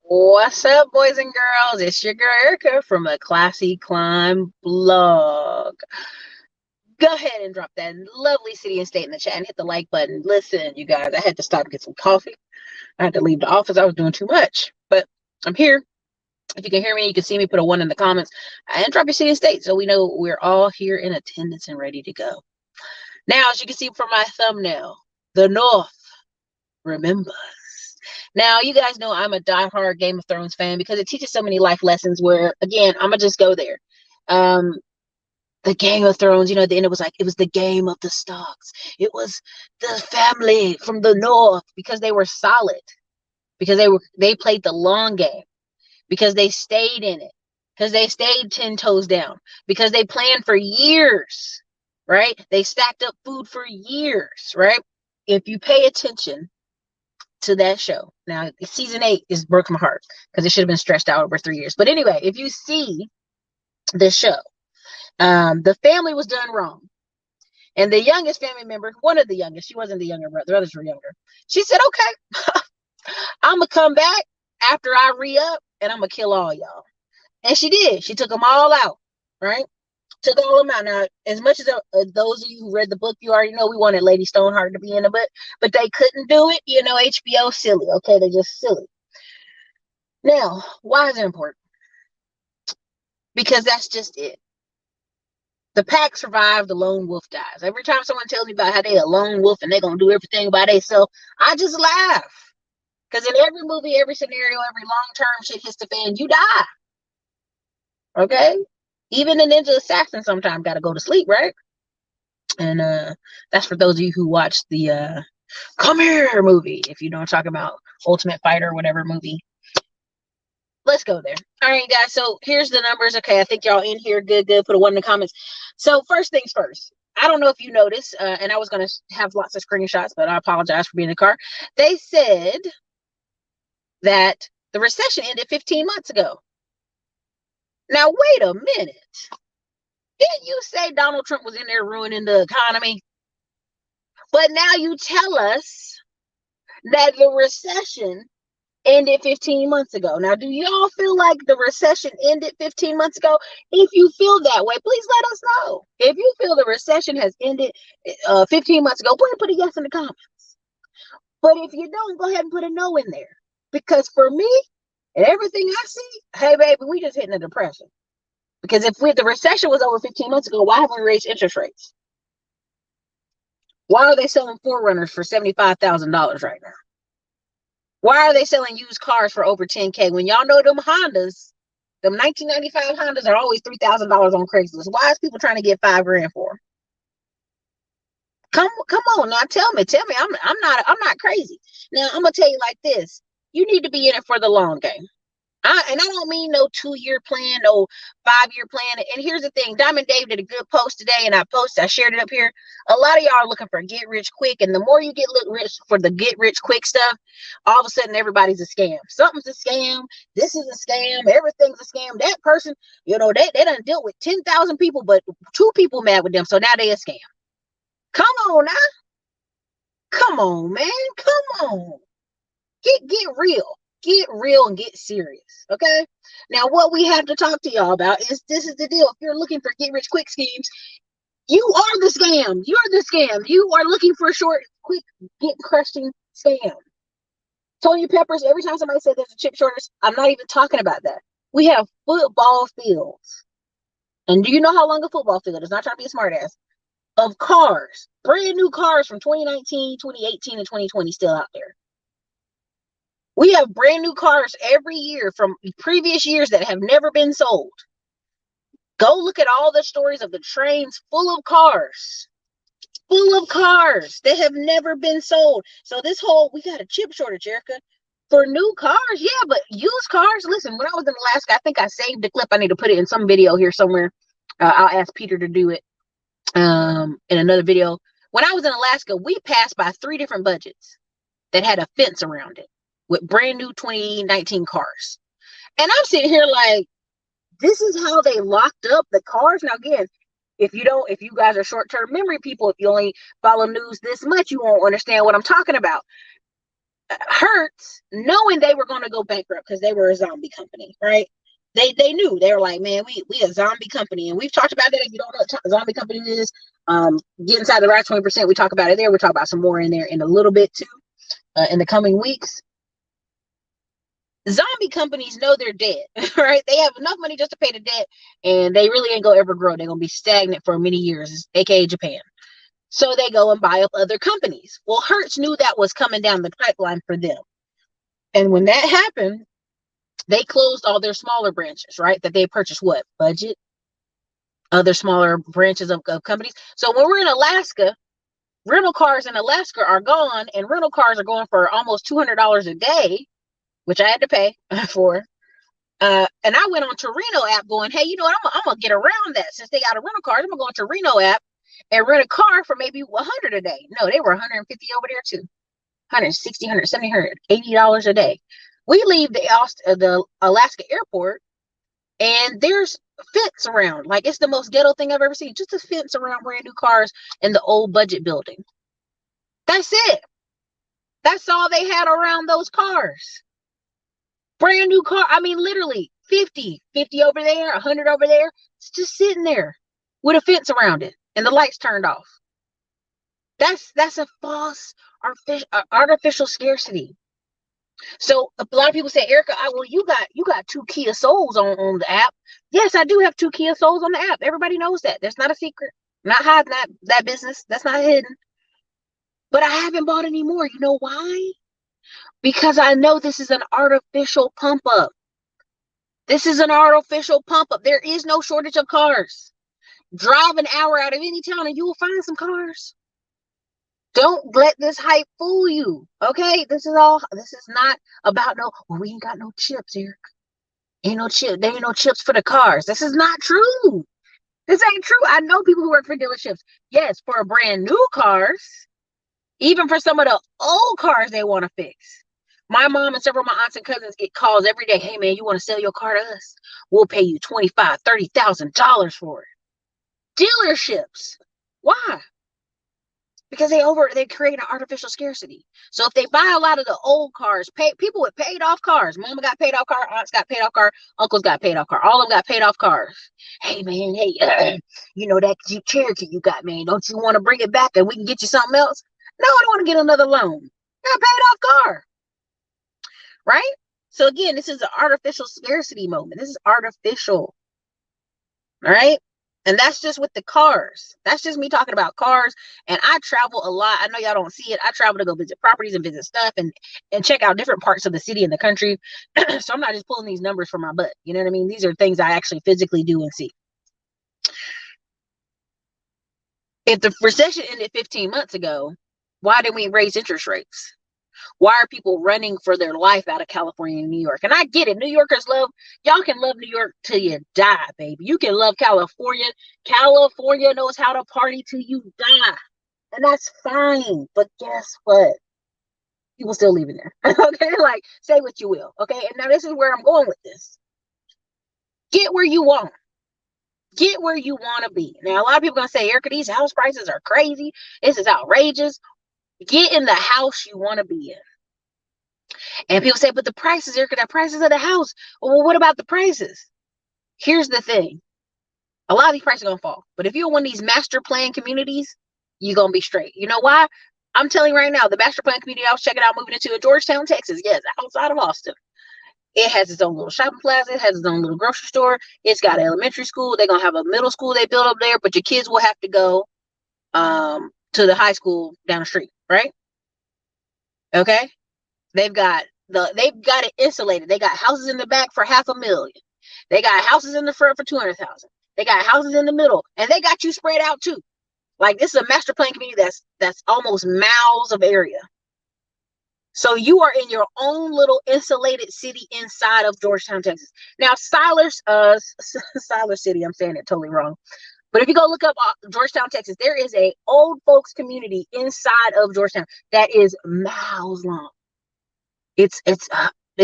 What's up, boys and girls? It's your girl Erica from a Classy Climb blog. Go ahead and drop that lovely city and state in the chat and hit the like button. Listen, you guys, I had to stop and get some coffee. I had to leave the office. I was doing too much, but I'm here. If you can hear me, you can see me, put a 1 in the comments and drop your city and state so we know we're all here in attendance and ready to go. Now, as you can see from my thumbnail, the North remembers. Now, you guys know I'm a diehard Game of Thrones fan because it teaches so many life lessons where, again, I'm going to just go there. The Game of Thrones, at the end it was like, it was the game of the Starks. It was the family from the North because they were solid, because they played the long game, because they stayed in it, because they stayed 10 toes down, because they planned for years, right? They stacked up food for years, right? If you pay attention to that show. Now, season 8 is broke my heart because it should have been stretched out over 3 years. But anyway, if you see the show, the family was done wrong. And the youngest family member, one of the youngest, she wasn't the younger brother, the others were younger. She said, okay, I'm going to come back after I re-up and I'm going to kill all y'all. And she did. She took them all out, right? Took all of them out. Now, as much as those of you who read the book, you already know we wanted Lady Stoneheart to be in the book, but they couldn't do it. HBO silly. Okay, they're just silly. Now, why is it important? Because that's just it. The pack survived, the lone wolf dies. Every time someone tells me about how they a lone wolf and they're going to do everything by themselves, I just laugh. Because in every movie, every scenario, every long-term shit hits the fan, you die. Okay? Even the ninja assassin sometimes got to go to sleep, right? And that's for those of you who watched the Come Here movie, if you know what I'm talking about, Ultimate Fighter or whatever movie. Let's go there. All right, guys, so here's the numbers. Okay, I think y'all in here good. Put a 1 in the comments. So first things first, I don't know if you noticed, and I was going to have lots of screenshots, but I apologize for being in the car. They said that the recession ended 15 months ago. Now, wait a minute. Didn't you say Donald Trump was in there ruining the economy? But now you tell us that the recession ended 15 months ago. Now, do y'all feel like the recession ended 15 months ago? If you feel that way, please let us know. If you feel the recession has ended 15 months ago, go ahead and put a yes in the comments. But if you don't, go ahead and put a no in there. Because for me, and everything I see, hey, baby, we just hitting a depression. Because if the recession was over 15 months ago, why haven't we raised interest rates? Why are they selling Forerunners for $75,000 right now? Why are they selling used cars for over 10K when y'all know them Hondas, them 1995 Hondas are always $3,000 on Craigslist? Why is people trying to get $5,000 for them? Come on now, tell me. I'm not crazy. Now I'm gonna tell you like this: you need to be in it for the long game. I don't mean no 2-year plan, no 5-year plan. And here's the thing, Diamond Dave did a good post today, and I shared it up here. A lot of y'all are looking for get rich quick, and the more you get rich for the get rich quick stuff, all of a sudden everybody's a scam. Something's a scam. This is a scam. Everything's a scam. That person, they done dealt with 10,000 people, but 2 people mad with them, so now they a scam. Come on now. Come on, man. Come on. Get real. Get real and get serious, okay? Now, what we have to talk to y'all about is this is the deal. If you're looking for get-rich quick schemes, you are the scam. You're the scam. You are looking for a short, quick, get-crushing scam. Tony Peppers, every time somebody says there's a chip shortage, I'm not even talking about that. We have football fields. And do you know how long a football field is? Not trying to be a smartass. Of cars, brand new cars from 2019, 2018, and 2020 still out there. We have brand new cars every year from previous years that have never been sold. Go look at all the stories of the trains full of cars that have never been sold. So this whole, we got a chip shortage, Erica, for new cars. Yeah, but used cars, listen, when I was in Alaska, I think I saved the clip. I need to put it in some video here somewhere. I'll ask Peter to do it in another video. When I was in Alaska, we passed by 3 different budgets that had a fence around it with brand new 2019 cars. And I'm sitting here like, this is how they locked up the cars. Now, again, if you guys are short-term memory people, if you only follow news this much, you won't understand what I'm talking about. Hertz, knowing they were going to go bankrupt because they were a zombie company, right? They knew. They were like, man, we a zombie company, and we've talked about that. If you don't know what a zombie company is, get inside the right 20%. We talk about it there. We'll talk about some more in there in a little bit too, in the coming weeks. Zombie companies know they're dead, right? They have enough money just to pay the debt, and they really ain't gonna ever grow. They're gonna be stagnant for many years, aka Japan. So they go and buy up other companies. Well, Hertz knew that was coming down the pipeline for them. And when that happened, they closed all their smaller branches, right? That they purchased what? Budget? Other smaller branches of companies. So when we're in Alaska, rental cars in Alaska are gone, and rental cars are going for almost $200 a day, which I had to pay for. And I went on Torino app going, hey, you know what? I'm going to get around that. Since they got a rental car, I'm going to go on Torino app and rent a car for maybe 100 a day. No, they were 150 over there too. 160, 170, 180 $80 a day. We leave the Alaska airport, and there's fence around. Like, it's the most ghetto thing I've ever seen. Just a fence around brand new cars in the old budget building. That's it. That's all they had around those cars. Brand new car. I mean, literally 50 over there, 100 over there. It's just sitting there with a fence around it and the lights turned off. That's a false artificial scarcity. So a lot of people say, Erica, well, you got 2 Kia Souls on the app. Yes, I do have 2 Kia Souls on the app. Everybody knows that. That's not a secret. I'm not hiding that business. That's not hidden. But I haven't bought any more. You know why? Because I know this is an artificial pump up. This is an artificial pump up. There is no shortage of cars. Drive an hour out of any town and you will find some cars. Don't let this hype fool you. Okay? This is not about well, we ain't got no chips, Eric. Ain't no chip. There ain't no chips for the cars. This is not true. This ain't true. I know people who work for dealerships. Yes, for brand new cars, even for some of the old cars they want to fix. My mom and several of my aunts and cousins get calls every day. Hey man, you want to sell your car to us? We'll pay you $25,000, $30,000 for it. Dealerships. Why? Because they create an artificial scarcity. So if they buy a lot of the old cars, people with paid off cars, mama got paid off car, aunts got paid off car, uncles got paid off car, all of them got paid off cars. Hey man, you know that Jeep Cherokee you got, man, don't you want to bring it back and we can get you something else? No, I don't want to get another loan. Got a paid off car. Right? So again, this is an artificial scarcity moment. This is artificial. All right? And that's just with the cars. That's just me talking about cars. And I travel a lot. I know y'all don't see it. I travel to go visit properties and visit stuff and check out different parts of the city and the country. So I'm not just pulling these numbers from my butt. You know what I mean? These are things I actually physically do and see. If the recession ended 15 months ago, why didn't we raise interest rates? Why are people running for their life out of California and New York? And I get it. New Yorkers y'all can love New York till you die, baby. You can love California. California knows how to party till you die. And that's fine. But guess what? People still living there. Okay? Like, say what you will. Okay? And now this is where I'm going with this. Get where you want. Get where you want to be. Now, a lot of people are going to say, Erica, these house prices are crazy. This is outrageous. Get in the house you want to be in. And people say, but the prices, Erica, the prices of the house. Well, what about the prices? Here's the thing. A lot of these prices are going to fall. But if you're one of these master plan communities, you're going to be straight. You know why? I'm telling you right now, the master plan community I was checking out moving into in Georgetown, Texas. Yes, outside of Austin. It has its own little shopping plaza. It has its own little grocery store. It's got an elementary school. They're going to have a middle school they built up there, but your kids will have to go to the high school down the street, right? Okay? They've got it insulated. They got houses in the back for $500,000. They got houses in the front for $200,000. They got houses in the middle, and they got you spread out too. Like, this is a master plan community that's almost miles of area. So you are in your own little insulated city inside of Georgetown, Texas. Now, Siler City, I'm saying it totally wrong. But if you go look up Georgetown, Texas, there is a old folks community inside of Georgetown that is miles long. It's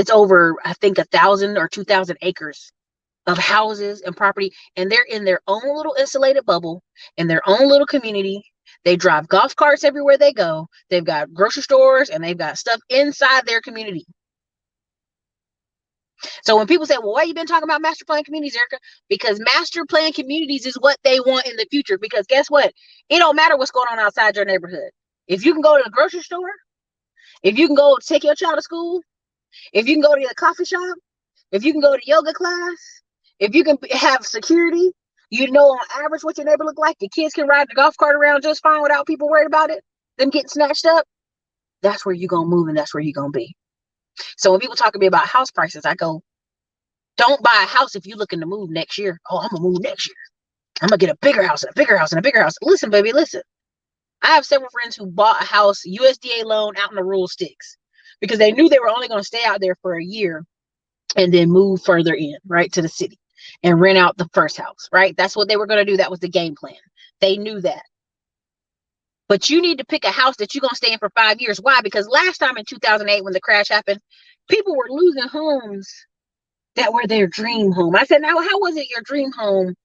over, I think, 1,000 or 2,000 acres of houses and property, and they're in their own little insulated bubble in their own little community. They drive golf carts everywhere they go. They've got grocery stores and they've got stuff inside their community. So when people say, well, why you been talking about master plan communities, Erica? Because master plan communities is what they want in the future. Because guess what? It don't matter what's going on outside your neighborhood. If you can go to the grocery store, if you can go take your child to school, if you can go to the coffee shop, if you can go to yoga class, if you can have security, you know on average what your neighbor look like. The kids can ride the golf cart around just fine without people worried about it, them getting snatched up. That's where you're going to move and that's where you're going to be. So when people talk to me about house prices, I go, don't buy a house if you're looking to move next year. Oh, I'm going to move next year. I'm going to get a bigger house and a bigger house and a bigger house. Listen, baby, listen. I have several friends who bought a house, USDA loan, out in the rural sticks because they knew they were only going to stay out there for a year and then move further in, right, to the city and rent out the first house, right? That's what they were going to do. That was the game plan. They knew that. But you need to pick a house that you're going to stay in for 5 years. Why? Because last time in 2008, when the crash happened, people were losing homes that were their dream home. I said, now, how was it your dream home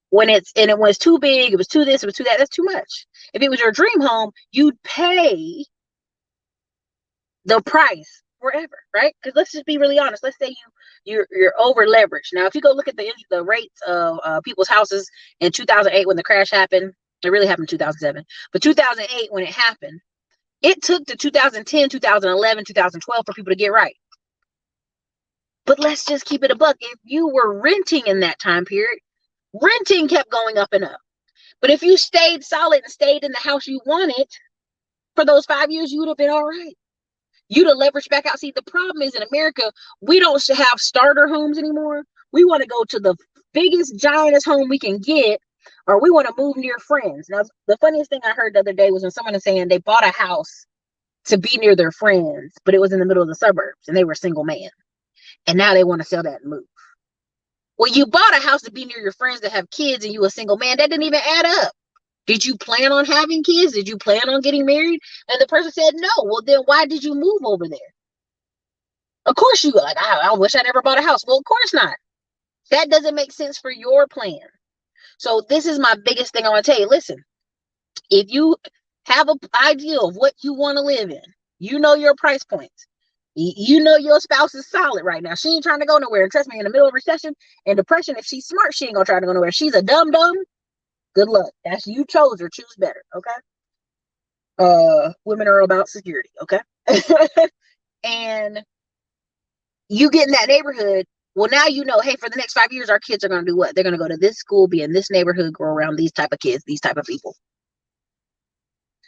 when it was too big, it was too this, it was too that? That's too much. If it was your dream home, you'd pay the price forever, right? Because let's just be really honest. Let's say you're over leveraged. Now, if you go look at the rates of people's houses in 2008 when the crash happened, it really happened in 2007, but 2008 when it happened, it took to 2010, 2011, 2012 for people to get right. But let's just keep it a buck. If you were renting in that time period, renting kept going up and up. But if you stayed solid and stayed in the house you wanted for those 5 years, you would have been all right. You'd have leveraged back out. See, the problem is in America, we don't have starter homes anymore. We want to go to the biggest, giantest home we can get, or we want to move near friends. Now, the funniest thing I heard the other day was when someone was saying they bought a house to be near their friends, but it was in the middle of the suburbs and they were a single man. And now they want to sell that and move. Well, you bought a house to be near your friends that have kids and you a single man. That didn't even add up. Did you plan on having kids? Did you plan on getting married? And the person said no. Well, then why did you move over there? Of course you like, I wish I never bought a house. Well, of course not. That doesn't make sense for your plan. So this is my biggest thing I want to tell you. Listen, if you have an idea of what you want to live in, you know your price points. You know your spouse is solid right now. She ain't trying to go nowhere. And trust me, in the middle of recession and depression, if she's smart, she ain't gonna try to go nowhere. She's a dumb. Good luck. That's you chose her. Choose better. Okay. Women are about security. Okay. And you get in that neighborhood. Well, now you know, hey, for the next 5 years, our kids are gonna do what? They're gonna go to this school, be in this neighborhood, grow around these type of kids, these type of people.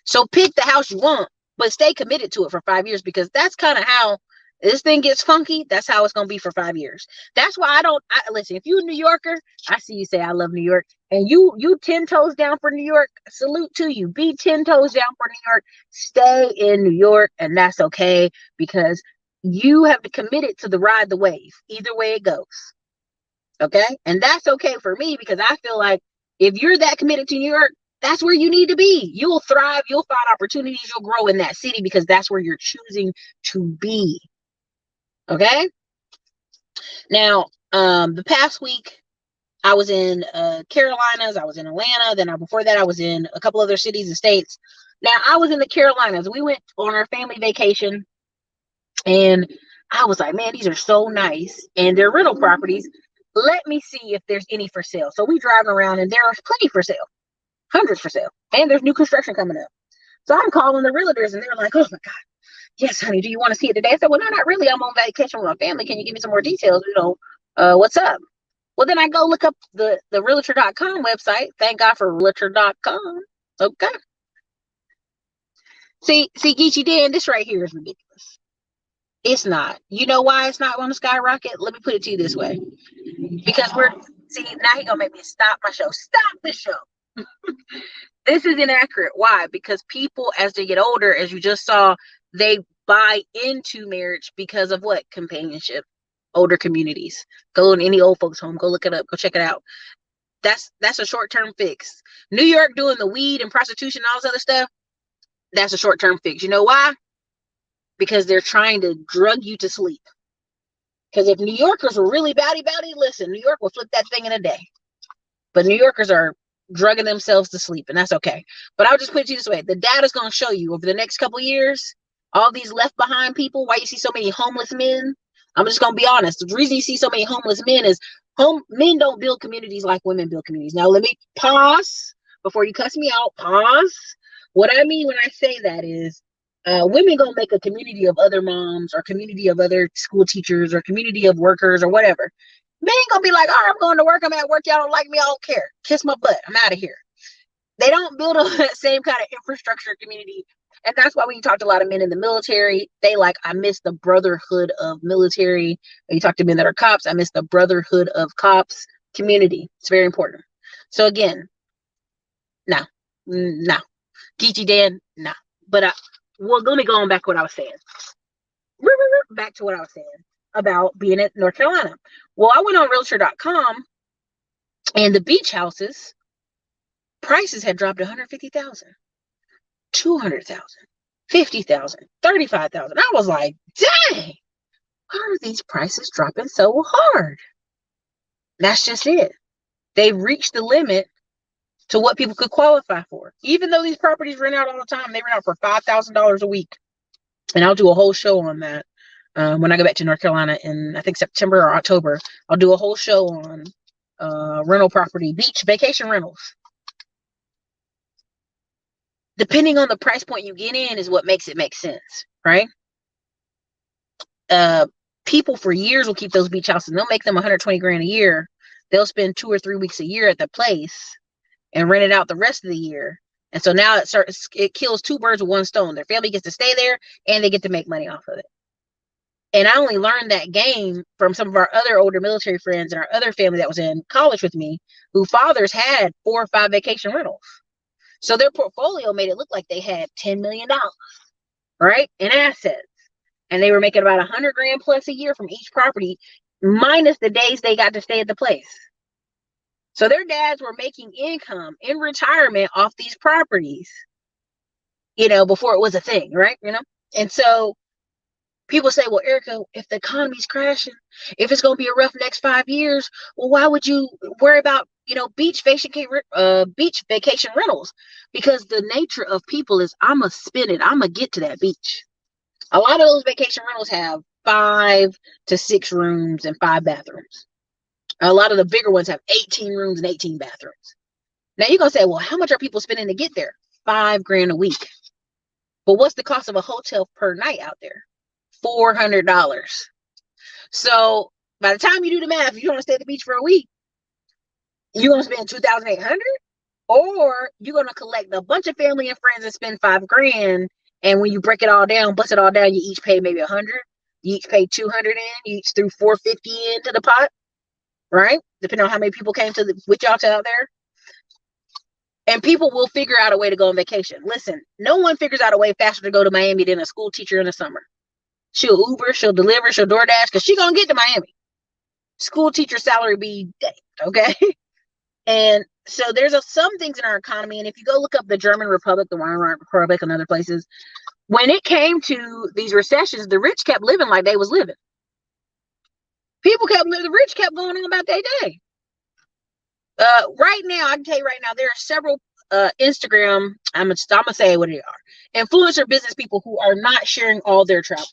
So pick the house you want, but stay committed to it for 5 years, because that's kind of how this thing gets funky. That's how it's going to be for 5 years. That's why listen, if you're a New Yorker, I see you say, I love New York, and you 10 toes down for New York, salute to you. Be 10 toes down for New York. Stay in New York, and that's okay, because you have to commit it to the ride the wave, either way it goes. Okay. And that's okay for me, because I feel like if you're that committed to New York, that's where you need to be. You'll thrive. You'll find opportunities. You'll grow in that city, because that's where you're choosing to be. Okay. Now, the past week, I was in Carolinas. I was in Atlanta. Then before that, I was in a couple other cities and states. Now, I was in the Carolinas. We went on our family vacation, and I was like, man, these are so nice. And they're rental properties. Let me see if there's any for sale. So we driving around, and there are plenty for sale. Hundreds for sale. And there's new construction coming up. So I'm calling the realtors, and they're like, oh my God, yes, honey, do you want to see it today? I said, well, no, not really. I'm on vacation with my family. Can you give me some more details? What's up? Well, then I go look up the realtor.com website. Thank God for realtor.com. Okay. See, Geechee Dan, this right here is ridiculous. It's not. You know why it's not going to skyrocket? Let me put it to you this way. Because now he's going to make me stop my show. Stop the show. This is inaccurate. Why? Because people, as they get older, as you just saw, they buy into marriage because of what? Companionship. Older communities. Go in any old folks home. Go look it up. Go check it out. That's a short-term fix. New York doing the weed and prostitution and all this other stuff, that's a short-term fix. You know why? Because they're trying to drug you to sleep. Because if New Yorkers were really bowdy, listen, New York will flip that thing in a day. But New Yorkers are drugging themselves to sleep, and that's okay. But I'll just put it to you this way: the data's going to show you over the next couple of years, all these left behind people. Why you see so many homeless men? I'm just going to be honest. The reason you see so many homeless men is men don't build communities like women build communities. Now let me pause before you cuss me out. Pause. What I mean when I say that is, women gonna make a community of other moms, or community of other school teachers, or community of workers, or whatever. Men ain't gonna be like, all right, I'm going to work, I'm at work, y'all don't like me, I don't care. Kiss my butt, I'm out of here. They don't build that same kind of infrastructure community. And that's why when you talk to a lot of men in the military, they like, I miss the brotherhood of military. When you talk to men that are cops, I miss the brotherhood of cops community. It's very important. So again, no. Geechee Dan, no. But well, let me go on back to what I was saying. Back to what I was saying about being in North Carolina. Well, I went on realtor.com, and the beach houses prices had dropped 150,000, 200,000, 50,000, 35,000. I was like, dang, why are these prices dropping so hard? That's just it. They reached the limit to what people could qualify for. Even though these properties rent out all the time, they rent out for $5,000 a week. And I'll do a whole show on that when I go back to North Carolina in, I think, September or October. I'll do a whole show on rental property, beach vacation rentals. Depending on the price point you get in is what makes it make sense, right? People for years will keep those beach houses. They'll make them 120 grand a year. They'll spend 2 or 3 weeks a year at the place and rent it out the rest of the year. And so now it kills 2 birds with 1 stone. Their family gets to stay there, and they get to make money off of it. And I only learned that game from some of our other older military friends and our other family that was in college with me, who fathers had 4 or 5 vacation rentals. So their portfolio made it look like they had $10 million, right, in assets. And they were making about 100 grand plus a year from each property, minus the days they got to stay at the place. So their dads were making income in retirement off these properties, before it was a thing, right? And so people say, well, Erica, if the economy's crashing, if it's going to be a rough next 5 years, well, why would you worry about, beach vacation rentals? Because the nature of people is, I'm going to spend it. I'm going to get to that beach. A lot of those vacation rentals have 5 to 6 rooms and 5 bathrooms. A lot of the bigger ones have 18 rooms and 18 bathrooms. Now you're going to say, well, how much are people spending to get there? $5 grand a week. But what's the cost of a hotel per night out there? $400. So by the time you do the math, if you want to stay at the beach for a week, you're going to spend $2,800, or you're going to collect a bunch of family and friends and spend $5 grand. And when you break it all down, bust it all down, you each pay maybe 100. You each pay 200 in. You each threw 450 into the pot, right? Depending on how many people came with y'all out there. And people will figure out a way to go on vacation. Listen, no one figures out a way faster to go to Miami than a school teacher in the summer. She'll Uber, she'll deliver, she'll DoorDash, because she's going to get to Miami. School teacher salary be danged, okay? And so there's some things in our economy, and if you go look up the German Republic, the Weimar Republic, and other places, when it came to these recessions, the rich kept living like they was living. People kept living, the rich kept going on about their day. Right now, I can tell you right now, there are several Instagram, I'm gonna say what they are, influencer business people who are not sharing all their travel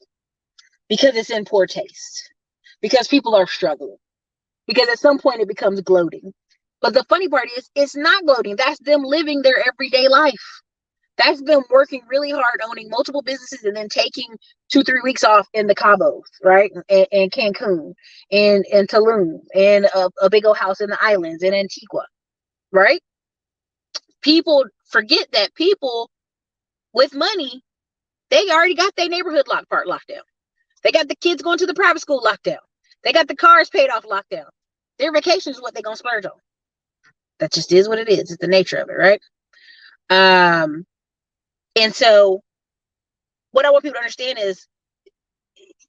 because it's in poor taste, because people are struggling, because at some point it becomes gloating. But the funny part is, it's not gloating. That's them living their everyday life. That's them working really hard, owning multiple businesses, and then taking 2-3 weeks off in the Cabos, right? And Cancun, and Tulum, and a big old house in the islands, in Antigua, right? People forget that people with money, they already got their neighborhood locked down. They got the kids going to the private school locked down. They got the cars paid off locked down. Their vacation is what they're going to splurge on. That just is what it is. It's the nature of it, right? And so what I want people to understand is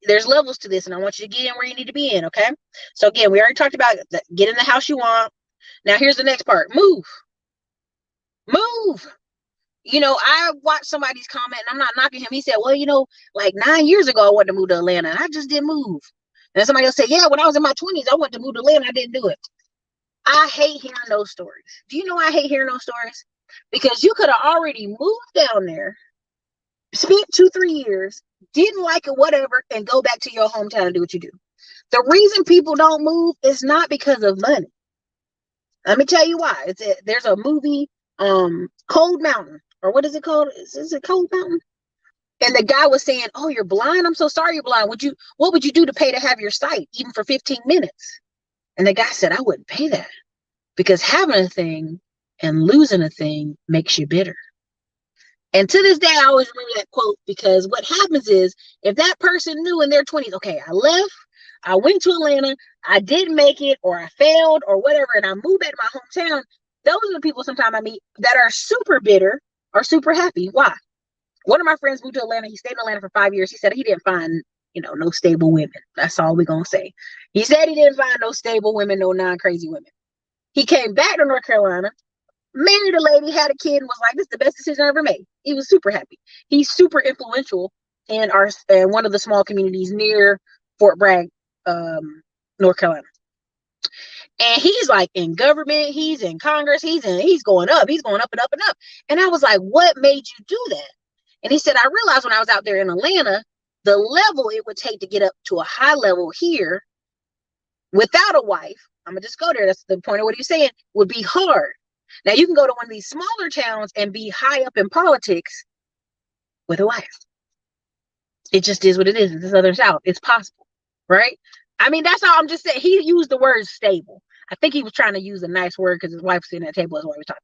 there's levels to this, and I want you to get in where you need to be in, okay? So again, we already talked about get in the house you want. Now here's the next part. Move. I watched somebody's comment, and I'm not knocking him. He said, well, like 9 years ago, I wanted to move to Atlanta, and I just didn't move. And somebody else said, yeah, when I was in my 20s, I wanted to move to Atlanta, I didn't do it. I hate hearing those stories. Do you know why I hate hearing those stories? Because you could have already moved down there, spent 2-3 years, didn't like it, whatever, and go back to your hometown and do what you do. The reason people don't move is not because of money. Let me tell you why. There's a movie, Cold Mountain, or what is it called? Is it Cold Mountain? And the guy was saying, "Oh, you're blind. I'm so sorry you're blind. What would you do to pay to have your sight, even for 15 minutes?" And the guy said, "I wouldn't pay that, because having a thing and losing a thing makes you bitter." And to this day, I always remember that quote, because what happens is, if that person knew in their 20s, okay, I left, I went to Atlanta, I didn't make it, or I failed, or whatever, and I moved back to my hometown, those are the people sometimes I meet that are super bitter or super happy. Why? One of my friends moved to Atlanta. He stayed in Atlanta for 5 years. He said he didn't find, no stable women. That's all we're going to say. He said he didn't find no stable women, no non-crazy women. He came back to North Carolina, married a lady, had a kid, and was like, "This is the best decision I ever made." He was super happy. He's super influential in one of the small communities near Fort Bragg, North Carolina. And he's like in government, he's in Congress, he's going up and up and up. And I was like, "What made you do that?" And he said, "I realized when I was out there in Atlanta, the level it would take to get up to a high level here without a wife, I'm gonna just go there, that's the point of what he's saying, would be hard. Now you can go to one of these smaller towns and be high up in politics with a wife. It just is what it is. It's the Southern South. It's possible, right?" I mean, that's all I'm just saying. He used the word stable. I think he was trying to use a nice word because his wife was sitting at the table. That's why he was talking.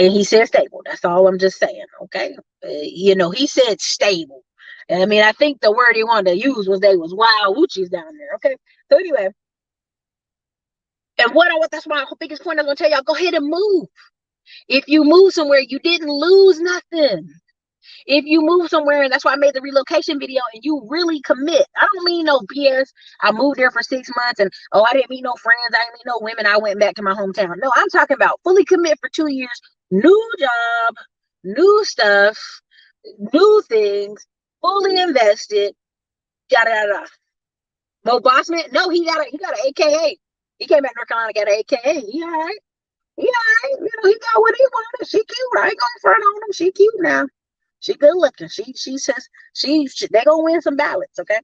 And he said stable. That's all I'm just saying, okay? He said stable. I mean, I think the word he wanted to use was they was wild woochies down there, okay? So anyway, and that's my biggest point I was going to tell y'all. Go ahead and move. If you move somewhere, you didn't lose nothing. If you move somewhere, and that's why I made the relocation video, and you really commit. I don't mean no BS. I moved there for 6 months and, I didn't meet no friends. I didn't meet no women. I went back to my hometown. No, I'm talking about fully commit for 2 years. New job, new stuff, new things, fully invested. Yada yada. Mo Bossman? No, he got an AKA. He came back to North Carolina, got an AKA. He all right. He all right. He got what he wanted. She cute. I ain't gonna front on him. She cute now. She good looking. She says they gonna win some ballots, okay?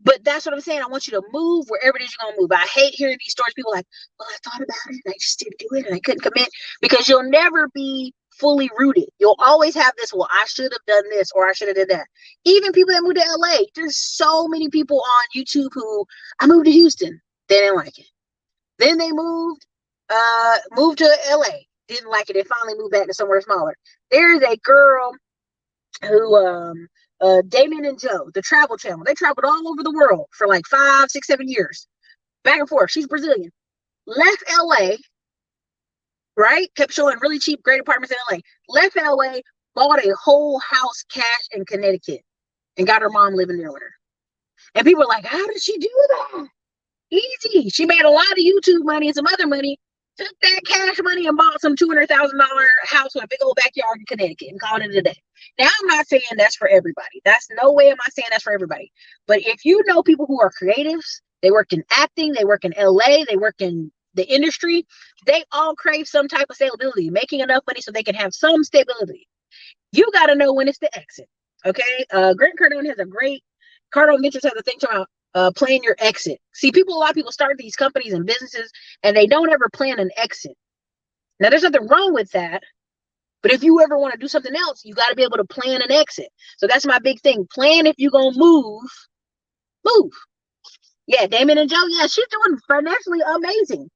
But that's what I'm saying. I want you to move wherever it is you're gonna move. I hate hearing these stories. People are like, "Well, I thought about it and I just didn't do it and I couldn't commit," because you'll never be fully rooted. You'll always have this, "Well, I should have done this or I should have done that." Even people that moved to LA, there's so many people on YouTube who, "I moved to Houston, they didn't like it." Then they moved to LA, didn't like it, and finally moved back to somewhere smaller. There is a girl who Damien and Joe, the Travel Channel, they traveled all over the world for like 5, 6, 7 years, back and forth. She's Brazilian. Left LA, right? Kept showing really cheap, great apartments in LA. Left LA, bought a whole house cash in Connecticut, and got her mom living there with her. And people are like, "How did she do that?" Easy. She made a lot of YouTube money and some other money, took that cash money and bought some $200,000 house with a big old backyard in Connecticut and called it a day. Now, I'm not saying that's for everybody. That's no way am I saying that's for everybody. But if you know people who are creatives, they work in acting, they work in LA, they work in the industry, they all crave some type of stability, making enough money so they can have some stability. You got to know when it's the exit. Okay. Grant Cardone has a great, Cardone Ventures has a thing about plan your exit. See, a lot of people start these companies and businesses and they don't ever plan an exit. Now, there's nothing wrong with that. But if you ever want to do something else, you got to be able to plan an exit. So that's my big thing. Plan if you're going to move. Yeah, Damon and Joe, yeah, she's doing financially amazing.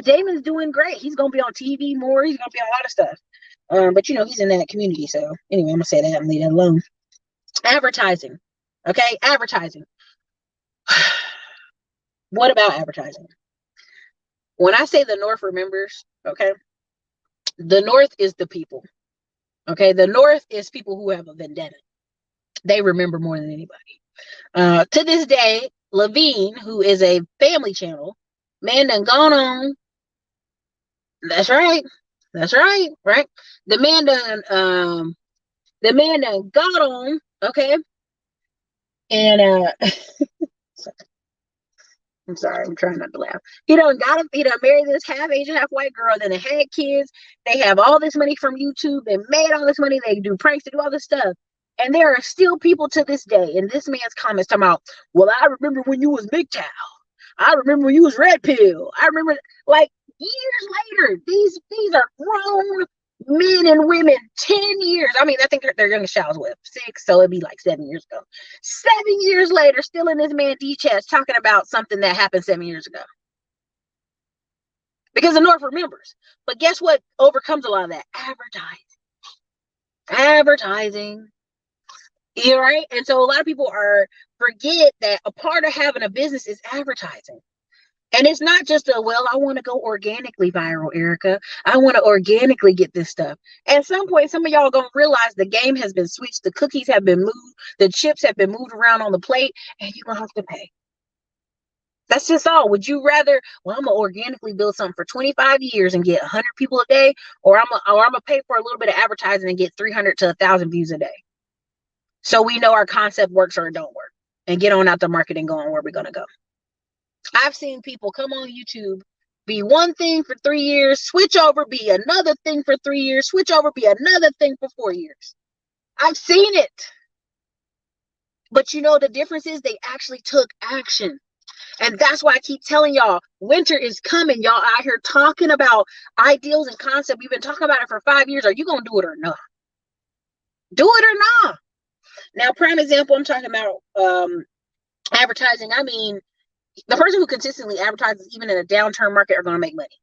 Damon's doing great. He's going to be on TV more. He's going to be on a lot of stuff. But, he's in that community. So anyway, I'm going to say that and leave that alone. Advertising. Okay, advertising. What about advertising? When I say the North remembers, okay, the North is the people. Okay, the North is people who have a vendetta. They remember more than anybody. To this day, Levine, who is a family channel, man done gone on. That's right. Right? The man done got on, okay? And I'm sorry, I'm trying not to laugh. He done married this half Asian, half white girl, then they had kids. They have all this money from YouTube. They made all this money. They do pranks, they do all this stuff. And there are still people to this day. And this man's comments talking about, well, I remember when you was MGTOW. I remember when you was Red Pill. I remember, like, years later, these are grown men and women, 10 years. I mean, I think their youngest child was 6, so it'd be like 7 years ago. 7 years later, still in this man D chest talking about something that happened 7 years ago. Because the North remembers. But guess what overcomes a lot of that? Advertising. Yeah, right? And so a lot of people forget that a part of having a business is advertising. And it's not just I want to go organically viral, Erica. I want to organically get this stuff. At some point, some of y'all are going to realize the game has been switched. The cookies have been moved. The chips have been moved around on the plate, and you're going to have to pay. That's just all. Would you rather, I'm going to organically build something for 25 years and get 100 people a day, or I'm going to pay for a little bit of advertising and get 300 to 1,000 views a day? So we know our concept works or it don't work, and get on out the market and go on where we're going to go. I've seen people come on YouTube, be one thing for 3 years, switch over, be another thing for 3 years, switch over, be another thing for 4 years. I've seen it. But you know, the difference is they actually took action. And that's why I keep telling y'all, winter is coming. Y'all out here talking about ideals and concepts. You've been talking about it for 5 years. Are you going to do it or not? Do it or not? Now, prime example, I'm talking about advertising. I mean, the person who consistently advertises, even in a downturn market, are going to make money.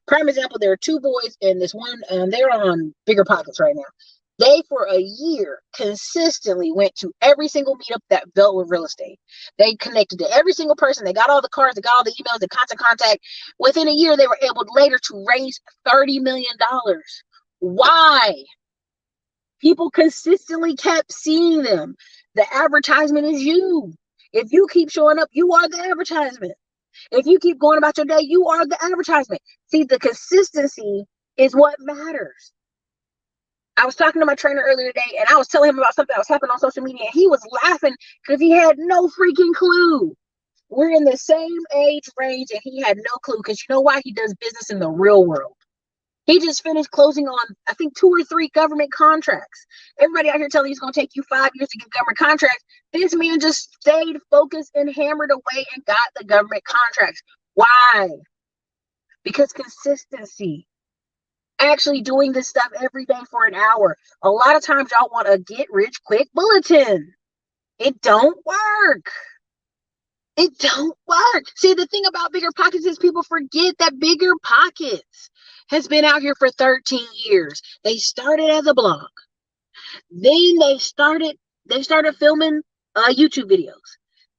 Prime example, there are 2 boys and this one, they're on Bigger Pockets right now. They, for a year, consistently went to every single meetup that dealt with real estate. They connected to every single person. They got all the cards, they got all the emails, the constant contact. Within a year, they were able later to raise $30 million. Why? People consistently kept seeing them. The advertisement is you. If you keep showing up, you are the advertisement. If you keep going about your day, you are the advertisement. See, the consistency is what matters. I was talking to my trainer earlier today, and I was telling him about something that was happening on social media, and he was laughing because he had no freaking clue. We're in the same age range, and he had no clue because you know why? He does business in the real world. He just finished closing on, I think, 2 or 3 government contracts. Everybody out here telling you it's going to take you 5 years to get government contracts. This man just stayed focused and hammered away and got the government contracts. Why? Because consistency. Actually doing this stuff every day for an hour. A lot of times y'all want a get rich quick bulletin. It don't work. It don't work. See, the thing about Bigger Pockets is people forget that Bigger Pockets has been out here for 13 years. They started as a blog. Then they started filming YouTube videos.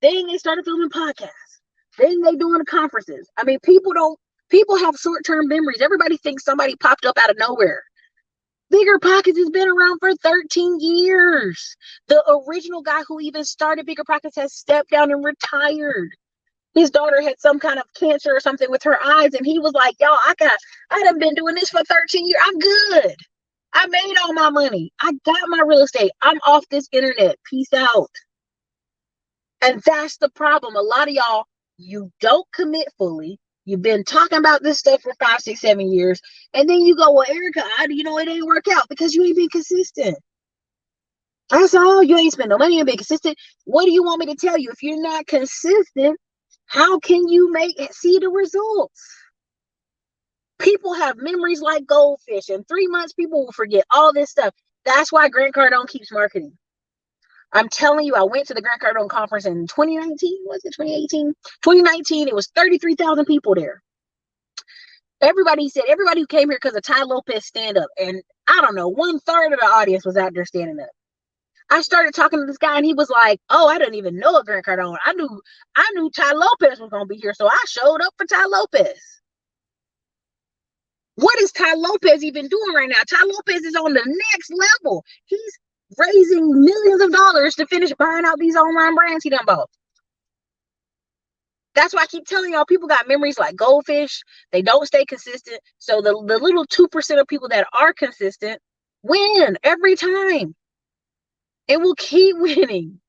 Then they started filming podcasts. Then they doing conferences. I mean, people have short-term memories. Everybody thinks somebody popped up out of nowhere. Bigger Pockets has been around for 13 years. The original guy who even started Bigger Pockets has stepped down and retired. His daughter had some kind of cancer or something with her eyes, and he was like, y'all, I done been doing this for 13 years. I'm good. I made all my money. I got my real estate. I'm off this internet. Peace out. And that's the problem. A lot of y'all, you don't commit fully. You've been talking about this stuff for 5, 6, 7 years. And then you go, well, Erica, it ain't work out because you ain't been consistent. That's all. You ain't spend no money and be consistent. What do you want me to tell you? If you're not consistent, how can you see the results? People have memories like goldfish. In 3 months, people will forget all this stuff. That's why Grant Cardone keeps marketing. I'm telling you, I went to the Grant Cardone conference in 2019. Was it 2018? 2019. It was 33,000 people there. Everybody who came here because of Tai Lopez stand up. And I don't know, 1/3 of the audience was out there standing up. I started talking to this guy and he was like, oh, I didn't even know a Grant Cardone. I knew Tai Lopez was going to be here. So I showed up for Tai Lopez. What is Tai Lopez even doing right now? Tai Lopez is on the next level. He's raising millions of dollars to finish buying out these online brands he done bought. That's why I keep telling y'all, people got memories like goldfish. They don't stay consistent. So the little 2% of people that are consistent win every time. It will keep winning.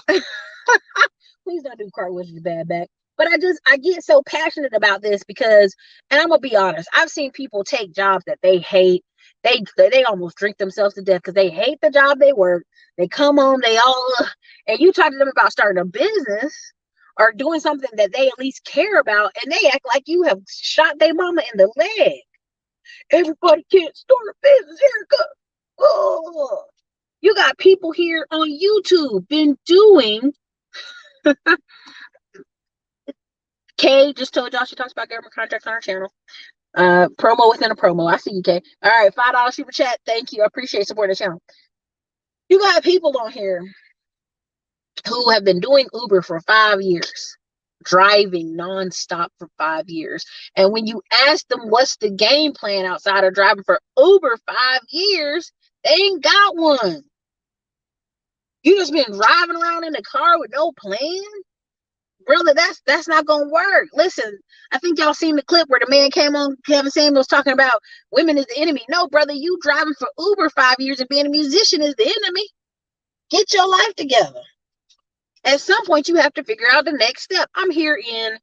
Please don't do cartwheels with your bad back. But I get so passionate about this because, and I'm gonna be honest, I've seen people take jobs that they hate. They almost drink themselves to death because they hate the job they work. They come home, they all, and you talk to them about starting a business or doing something that they at least care about, and they act like you have shot their mama in the leg. Everybody can't start a business, Erica. Oh, you got people here on YouTube been doing. Kay just told y'all she talks about government contracts on her channel. Promo within a promo. I see you, Kay. All right, $5 super chat. Thank you. I appreciate supporting the channel. You got people on here who have been doing Uber for 5 years, driving nonstop for 5 years. And when you ask them what's the game plan outside of driving for Uber 5 years, they ain't got one. You just been driving around in the car with no plan? Brother, that's not gonna work. Listen, I think y'all seen the clip where the man came on Kevin Samuels talking about women is the enemy. No, brother, you driving for Uber 5 years and being a musician is the enemy. Get your life together. At some point, you have to figure out the next step. I'm here in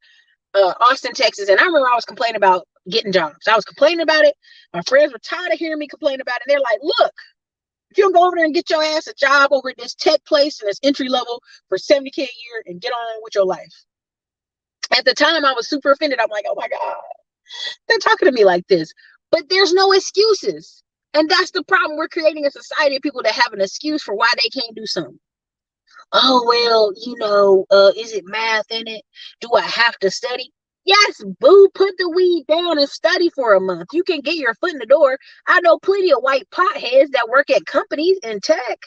Austin, Texas, and I remember I was complaining about getting jobs. I was complaining about it. My friends were tired of hearing me complain about it. They're like, look, if you don't go over there and get your ass a job over at this tech place and this entry level for $70K a year and get on with your life. At the time, I was super offended. I'm like, oh my God, they're talking to me like this. But there's no excuses. And that's the problem. We're creating a society of people that have an excuse for why they can't do something. Oh, well, is it math in it? Do I have to study? Yes, boo, put the weed down and study for a month. You can get your foot in the door. I know plenty of white potheads that work at companies in tech.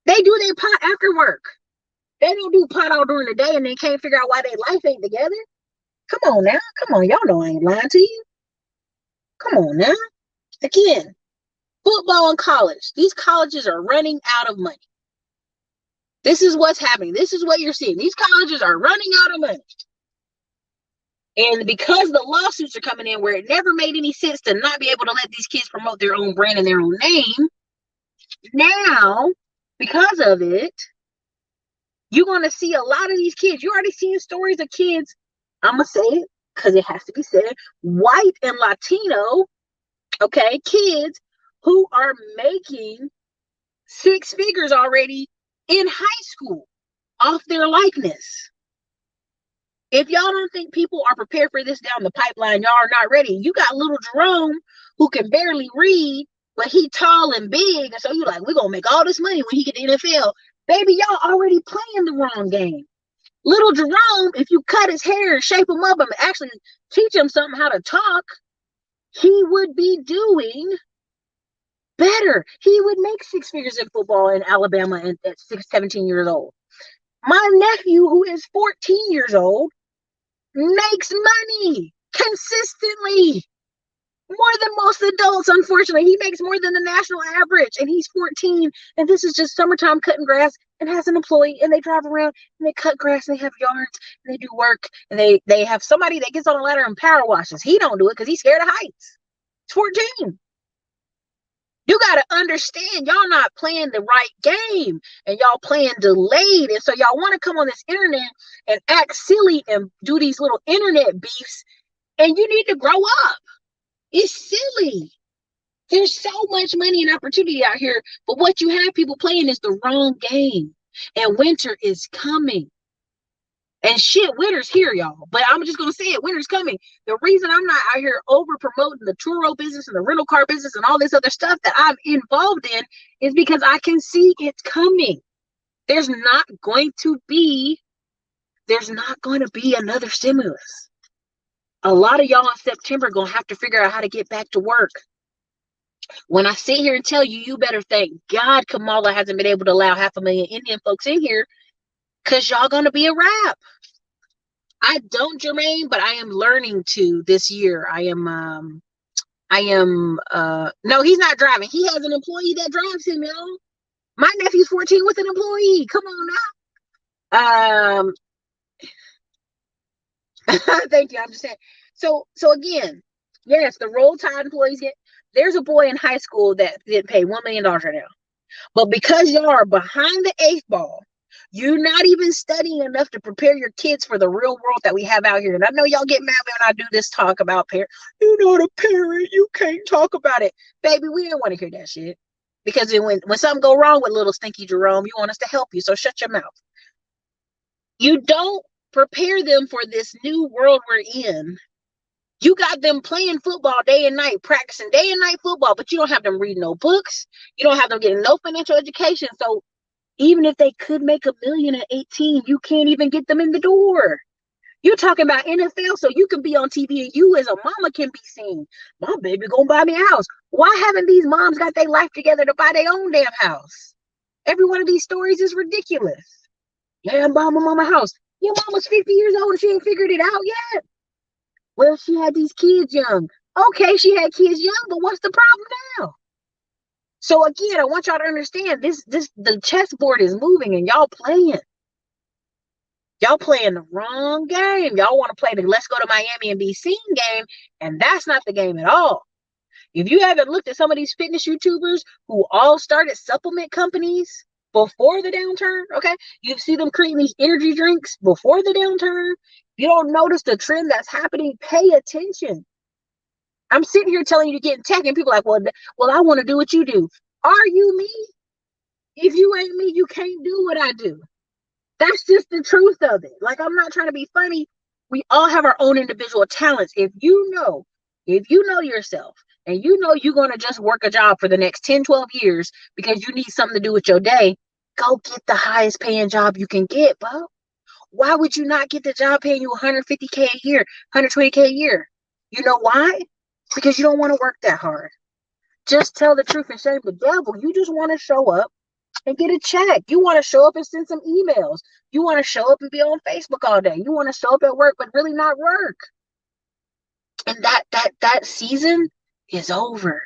They do their pot after work. They don't do pot all during the day and they can't figure out why their life ain't together. Come on now. Come on. Y'all know I ain't lying to you. Come on now. Again, football and college. These colleges are running out of money. This is what's happening. This is what you're seeing. These colleges are running out of money. And because the lawsuits are coming in where it never made any sense to not be able to let these kids promote their own brand and their own name, now, because of it, you're going to see a lot of these kids. You're already seeing stories of kids, I'm going to say it because it has to be said, white and Latino, okay, kids who are making 6 figures already in high school off their likeness. If y'all don't think people are prepared for this down the pipeline, y'all are not ready. You got little Jerome who can barely read, but he tall and big. And so you're like, we're going to make all this money when he get to the NFL. Baby, y'all already playing the wrong game. Little Jerome, if you cut his hair and shape him up and actually teach him something how to talk, he would be doing better. He would make 6 figures in football in Alabama at 17 years old. My nephew, who is 14 years old, makes money consistently. More than most adults, unfortunately. He makes more than the national average, and he's 14, and this is just summertime cutting grass, and has an employee, and they drive around, and they cut grass, and they have yards, and they do work, and they have somebody that gets on a ladder and power washes. He don't do it because he's scared of heights. He's 14. You got to understand, y'all not playing the right game, and y'all playing delayed, and so y'all want to come on this internet and act silly and do these little internet beefs, and you need to grow up. It's silly. There's so much money and opportunity out here, but what you have people playing is the wrong game, and winter is coming. And shit, winter's here, y'all. But I'm just going to say it, winter's coming. The reason I'm not out here over promoting the Turo business and the rental car business and all this other stuff that I'm involved in is because I can see it's coming. There's not going to be another stimulus. A lot of y'all in September going to have to figure out how to get back to work. When I sit here and tell you, you better thank God Kamala hasn't been able to allow 500,000 Indian folks in here, because y'all going to be a wrap. I don't, Jermaine, but I am learning to this year. No, he's not driving. He has an employee that drives him, y'all. My nephew's 14 with an employee. Come on now. Thank you. I'm just saying. So again, yes, the Roll Tide employees there's a boy in high school that get paid $1 million right now. But because y'all are behind the 8th ball, You're not even studying enough to prepare your kids for the real world that we have out here. And I know y'all get mad when I do this talk about parent. You're not a parent. You can't talk about it. Baby, we didn't want to hear that shit. Because when something go wrong with little stinky Jerome, you want us to help you. So shut your mouth. You don't prepare them for this new world we're in. You got them playing football day and night, practicing day and night football, but you don't have them reading no books. You don't have them getting no financial education. So even if they could make $1 million at 18, you can't even get them in the door. You're talking about NFL, so you can be on TV and you as a mama can be seen. My baby gonna buy me a house. Why haven't these moms got their life together to buy their own damn house? Every one of these stories is ridiculous. Yeah, I'm buying my mama a house. Your mama's 50 years old and she ain't figured it out yet. Well, she had these kids young. Okay, she had kids young, but what's the problem now? So again, I want y'all to understand the chessboard is moving and y'all playing. Y'all playing the wrong game. Y'all want to play the let's go to Miami and be seen game, and that's not the game at all. If you haven't looked at some of these fitness YouTubers who all started supplement companies before the downturn, okay? You see them creating these energy drinks before the downturn. You don't notice the trend that's happening, pay attention. I'm sitting here telling you to get in tech, and people are like, well, I want to do what you do. Are you me? If you ain't me, you can't do what I do. That's just the truth of it. Like, I'm not trying to be funny. We all have our own individual talents. If you know yourself, and you know you're going to just work a job for the next 10, 12 years because you need something to do with your day, go get the highest paying job you can get, bro. Why would you not get the job paying you $150K a year, $120K a year? You know why? Because you don't want to work that hard. Just tell the truth and shame the devil. You just want to show up and get a check. You want to show up and send some emails. You want to show up and be on Facebook all day. You want to show up at work, but really not work. And that season is over.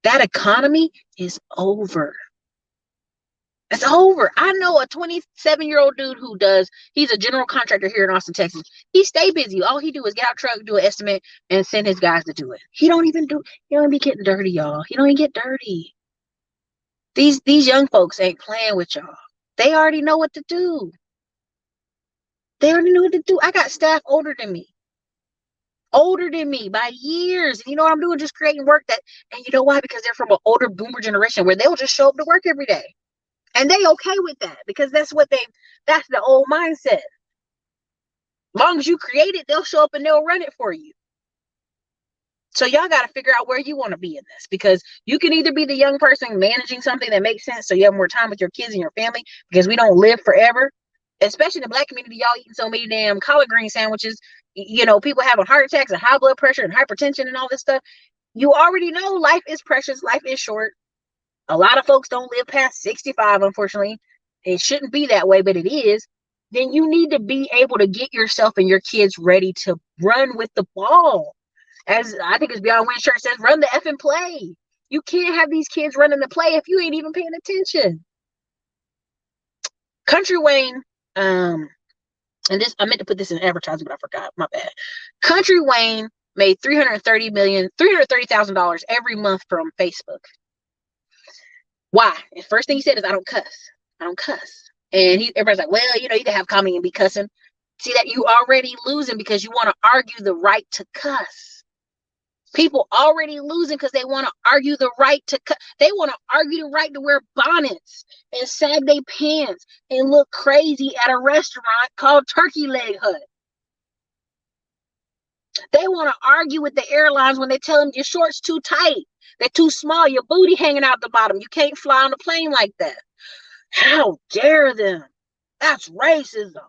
That economy is over. It's over. I know a 27-year-old dude he's a general contractor here in Austin, Texas. He stay busy. All he do is get out truck, do an estimate, and send his guys to do it. He don't even be getting dirty, y'all. He don't even get dirty. These young folks ain't playing with y'all. They already know what to do. I got staff older than me by years. And you know what I'm doing? Just creating work and you know why? Because they're from an older boomer generation where they'll just show up to work every day. And they okay with that because that's the old mindset. As long as you create it, they'll show up and they'll run it for you. So y'all got to figure out where you want to be in this, because you can either be the young person managing something that makes sense so you have more time with your kids and your family, because we don't live forever, especially in the Black community. Y'all eating so many damn collard green sandwiches, people having heart attacks and high blood pressure and hypertension and all this stuff. You already know life is precious. Life is short. A lot of folks don't live past 65, unfortunately. It shouldn't be that way, but it is. Then you need to be able to get yourself and your kids ready to run with the ball. As I think it's Beyond Win Shirt says, run the effing play. You can't have these kids running the play if you ain't even paying attention. Country Wayne, and this, I meant to put this in advertising, but I forgot. My bad. Country Wayne made $330,000 every month from Facebook. Why? And first thing he said is, I don't cuss. And everybody's like, well, you can have comedy and be cussing. See that you already losing because you want to argue the right to cuss. People already losing because they want to argue the right to cuss. They want to argue the right to wear bonnets and sag their pants and look crazy at a restaurant called Turkey Leg Hut. They want to argue with the airlines when they tell them your shorts too tight. They're too small. Your booty hanging out the bottom. You can't fly on a plane like that. How dare them? That's racism.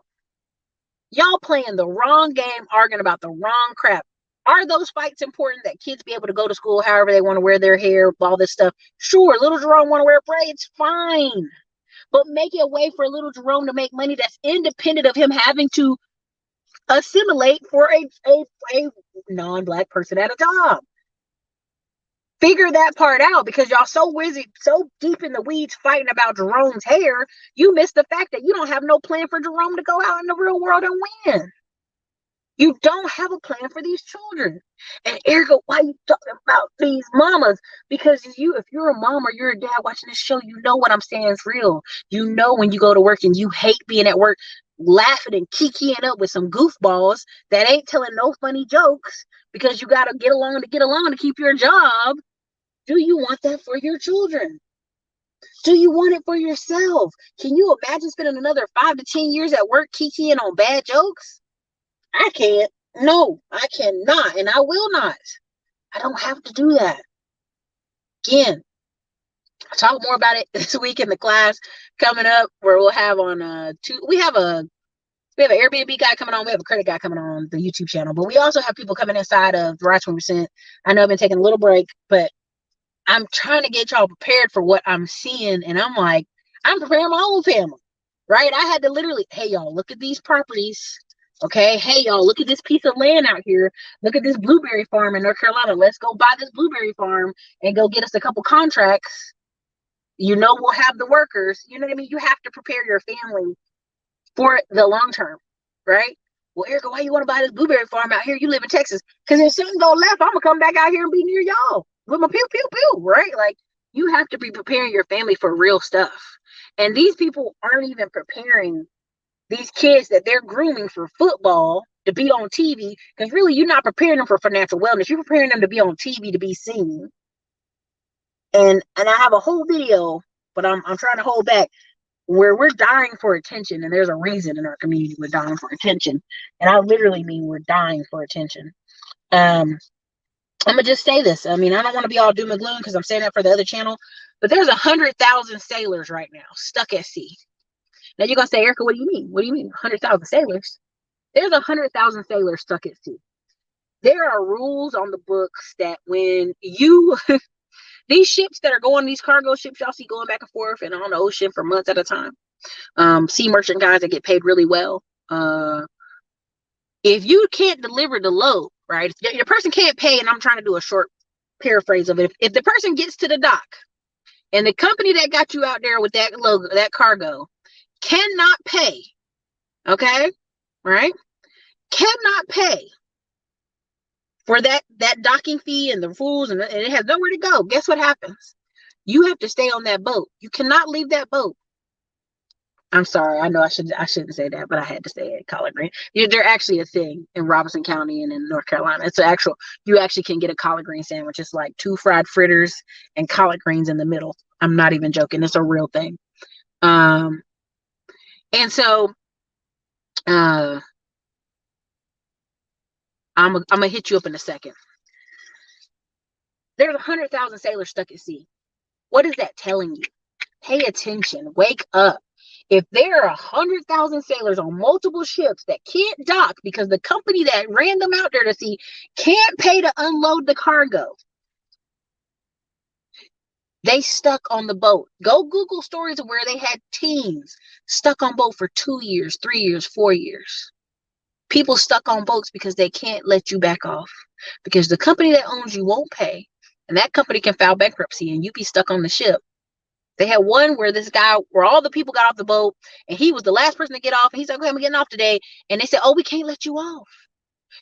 Y'all playing the wrong game, arguing about the wrong crap. Are those fights important, that kids be able to go to school however they want to wear their hair, all this stuff? Sure, little Jerome want to wear braids, fine. But make it a way for little Jerome to make money that's independent of him having to assimilate for a non-Black person at a job. Figure that part out, because y'all so deep in the weeds fighting about Jerome's hair, you miss the fact that you don't have no plan for Jerome to go out in the real world and win. You don't have a plan for these children. And Erica, why are you talking about these mamas? Because if you're a mom or you're a dad watching this show, you know what I'm saying is real. You know when you go to work and you hate being at work, laughing and kikiing up with some goofballs that ain't telling no funny jokes because you got to get along to keep your job. Do you want that for your children? Do you want it for yourself? Can you imagine spending another 5 to 10 years at work kikiing on bad jokes? I can't. No, I cannot, and I will not. I don't have to do that. Again, I'll talk more about it this week in the class coming up, where we'll have on we have an Airbnb guy coming on, we have a credit guy coming on the YouTube channel, but we also have people coming inside of the Right 20%. I know I've been taking a little break, but I'm trying to get y'all prepared for what I'm seeing, and I'm preparing my own family, right? I had to literally, hey y'all, look at these properties. Okay, hey y'all, look at this piece of land out here. Look at this blueberry farm in North Carolina. Let's go buy this blueberry farm and go get us a couple contracts. You know, we'll have the workers. You know what I mean? You have to prepare your family for the long term, right? Well, Erica, why you want to buy this blueberry farm out here? You live in Texas. Because if something go left, I'm going to come back out here and be near y'all with my pew, pew, pew, right? Like, you have to be preparing your family for real stuff. And these people aren't even preparing these kids that they're grooming for football to be on TV, because really you're not preparing them for financial wellness. You're preparing them to be on TV to be seen. And I have a whole video, but I'm trying to hold back, where we're dying for attention, and there's a reason in our community we're dying for attention. And I literally mean we're dying for attention. I'm gonna just say this. I mean, I don't want to be all doom and gloom because I'm saying that for the other channel, but there's 100,000 sailors right now stuck at sea. Now you're gonna say, Erica, what do you mean? What do you mean 100,000 sailors? There's 100,000 sailors stuck at sea. There are rules on the books that when you these ships that are going, these cargo ships y'all see going back and forth and on the ocean for months at a time, sea merchant guys that get paid really well. If you can't deliver the load, right? If the person can't pay, and I'm trying to do a short paraphrase of it. If the person gets to the dock and the company that got you out there with that logo, that cargo, cannot pay, okay, right? Cannot pay for that docking fee and the rules, and it has nowhere to go. Guess what happens? You have to stay on that boat. You cannot leave that boat. I'm sorry. I know I shouldn't say that, but I had to say it. Collard green. They're actually a thing in Robinson County and in North Carolina. It's you actually can get a collard green sandwich. It's like 2 fried fritters and collard greens in the middle. I'm not even joking. It's a real thing. And so I'm gonna hit you up in a second. There's 100,000 sailors stuck at sea. What is that telling you? Pay attention. Wake up. If there are 100,000 sailors on multiple ships that can't dock because the company that ran them out there to sea can't pay to unload the cargo, they stuck on the boat. Go Google stories of where they had teens stuck on boat for 2 years, 3 years, 4 years. People stuck on boats because they can't let you back off, because the company that owns you won't pay, and that company can file bankruptcy and you be stuck on the ship. They had one where where all the people got off the boat and he was the last person to get off. And he's like, okay, I'm getting off today. And they said, oh, we can't let you off.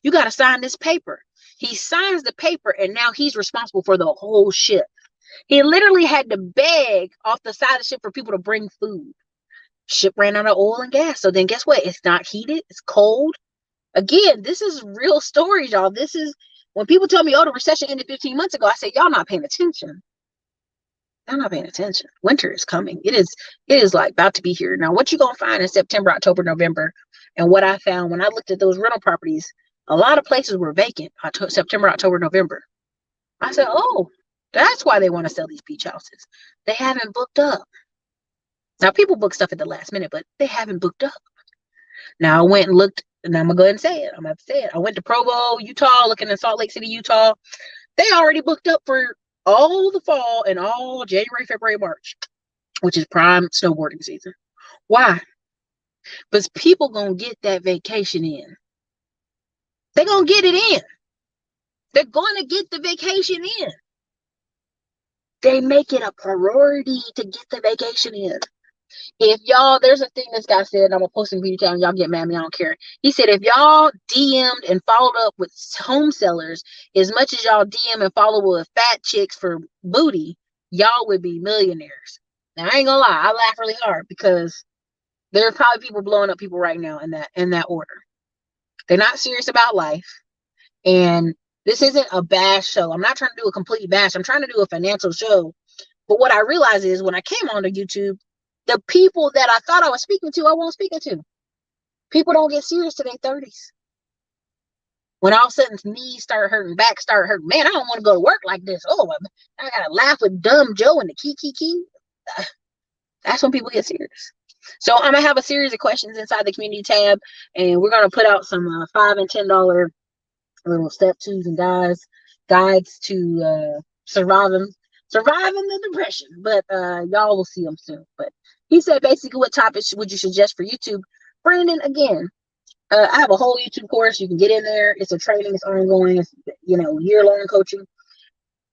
You got to sign this paper. He signs the paper and now he's responsible for the whole ship. He literally had to beg off the side of the ship for people to bring food. Ship ran out of oil and gas. So then guess what? It's not heated. It's cold. Again, this is real stories, y'all. This is when people tell me, oh, the recession ended 15 months ago. I say, y'all not paying attention. I'm not paying attention. Winter is coming. It is like about to be here. Now, what you gonna find in September, October, November, and what I found when I looked at those rental properties, a lot of places were vacant. September, October, November. I said, oh, that's why they want to sell these beach houses. They haven't booked up. Now, people book stuff at the last minute, but they haven't booked up. Now, I went and looked, and I'm gonna go ahead and say it. I'm gonna have to say it. I went to Provo, Utah, looking in Salt Lake City, Utah. They already booked up for all the fall and all January, February, March, which is prime snowboarding season. Why? Because people gonna get that vacation in. They're gonna get it in. They're gonna get the vacation in. They make it a priority to get the vacation in. If y'all, there's a thing this guy said, I'm gonna post in video chat and y'all get mad at me, I don't care. He said, if y'all DM'd and followed up with home sellers as much as y'all DM and follow with fat chicks for booty, y'all would be millionaires. Now I ain't gonna lie, I laugh really hard because there are probably people blowing up people right now in that order. They're not serious about life. And this isn't a bash show. I'm not trying to do a complete bash. I'm trying to do a financial show. But what I realized is when I came onto YouTube, the people that I thought I was speaking to, I wasn't speaking to. People don't get serious to their 30s. When all of a sudden knees start hurting, back start hurting. Man, I don't want to go to work like this. Oh, I gotta laugh with dumb Joe and the key. That's when people get serious. So I'm gonna have a series of questions inside the community tab, and we're gonna put out some $5 and $10 little step twos and guides to surviving the depression. But y'all will see them soon. But he said basically, what topics would you suggest for YouTube? Brandon, again, I have a whole YouTube course. You can get in there. It's a training. It's ongoing. It's year-long coaching.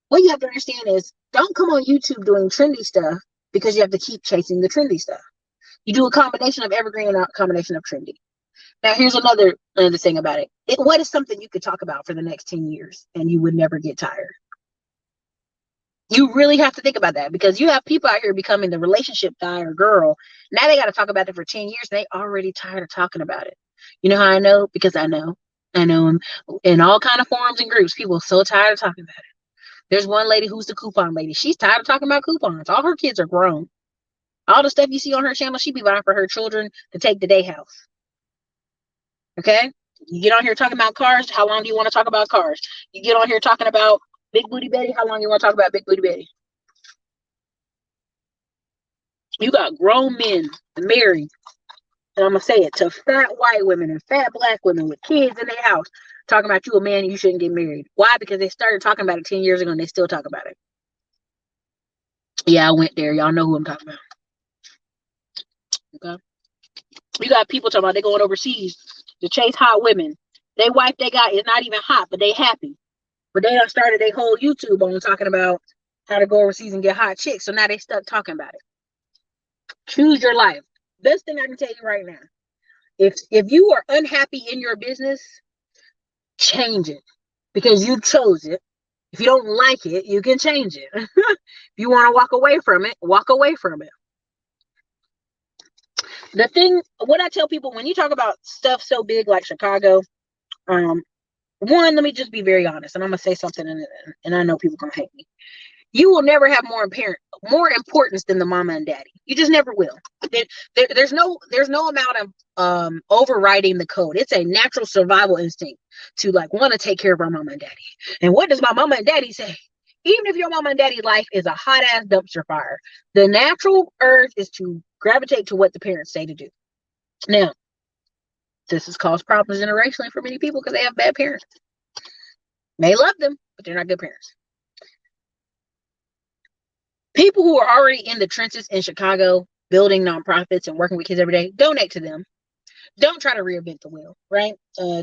What you have to understand is don't come on YouTube doing trendy stuff because you have to keep chasing the trendy stuff. You do a combination of evergreen and a combination of trendy. Now, here's another thing about it. What is something you could talk about for the next 10 years and you would never get tired? You really have to think about that, because you have people out here becoming the relationship guy or girl. Now they got to talk about it for 10 years. And they already tired of talking about it. You know how I know? Because I know them in all kind of forums and groups. People are so tired of talking about it. There's one lady who's the coupon lady. She's tired of talking about coupons. All her kids are grown. All the stuff you see on her channel, she be buying for her children to take to day house. Okay? You get on here talking about cars. How long do you want to talk about cars? You get on here talking about Big Booty Betty. How long do you want to talk about Big Booty Betty? You got grown men married, and I'm going to say it, to fat white women and fat black women with kids in their house talking about you a man you shouldn't get married. Why? Because they started talking about it 10 years ago and they still talk about it. Yeah, I went there. Y'all know who I'm talking about. Okay? You got people talking about they going overseas to chase hot women. They wife they got is not even hot, but they happy. But they done started their whole YouTube on talking about how to go overseas and get hot chicks. So now they stuck talking about it. Choose your life. Best thing I can tell you right now. If you are unhappy in your business, change it, because you chose it. If you don't like it, you can change it. If you want to walk away from it, walk away from it. The thing, what I tell people when you talk about stuff so big like Chicago, one, let me just be very honest, and I'm gonna say something, and I know people gonna hate me. You will never have more importance than the mama and daddy. You just never will. There's no amount of overriding the code. It's a natural survival instinct to want to take care of our mama and daddy. And what does my mama and daddy say? Even if your mama and daddy's life is a hot ass dumpster fire, the natural urge is to gravitate to what the parents say to do. Now, this has caused problems generationally for many people because they have bad parents. May love them, but they're not good parents. People who are already in the trenches in Chicago, building nonprofits and working with kids every day, donate to them. Don't try to reinvent the wheel, right?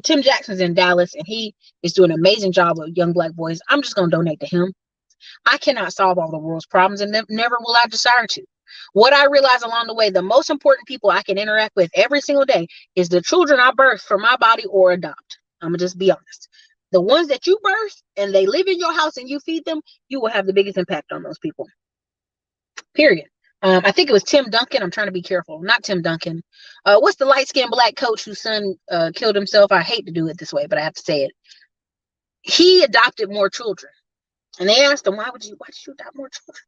Tim Jackson's in Dallas, and he is doing an amazing job with young black boys. I'm just going to donate to him. I cannot solve all the world's problems, and never will I desire to. What I realized along the way, the most important people I can interact with every single day is the children I birth from my body or adopt. I'm going to just be honest. The ones that you birth and they live in your house and you feed them, you will have the biggest impact on those people. Period. I think it was Tim Duncan. I'm trying to be careful. Not Tim Duncan. What's the light-skinned black coach whose son killed himself? I hate to do it this way, but I have to say it. He adopted more children. And they asked him, why did you adopt more children?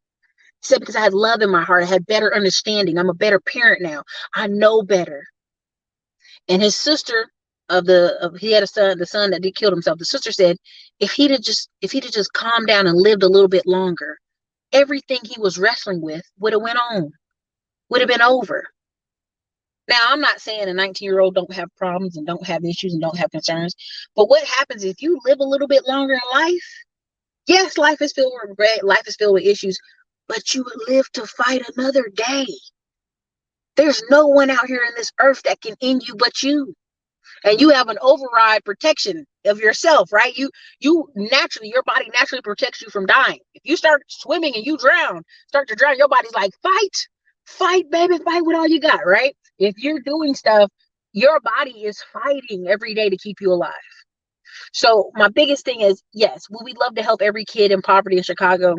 He said, because I had love in my heart. I had better understanding. I'm a better parent now. I know better. And his sister he had a son, the son that did kill himself. The sister said, if he'd have just calmed down and lived a little bit longer, everything he was wrestling with would have went on, would have been over. Now, I'm not saying a 19-year-old don't have problems and don't have issues and don't have concerns, but what happens if you live a little bit longer in life? Yes, life is filled with regret, life is filled with issues, but you would live to fight another day. There's no one out here in this earth that can end you but you. And you have an override protection of yourself, right? You naturally, your body naturally protects you from dying. If you start swimming and you start to drown, your body's like, fight. Fight, baby, fight with all you got, right? If you're doing stuff, your body is fighting every day to keep you alive. So my biggest thing is, yes, would we love to help every kid in poverty in Chicago?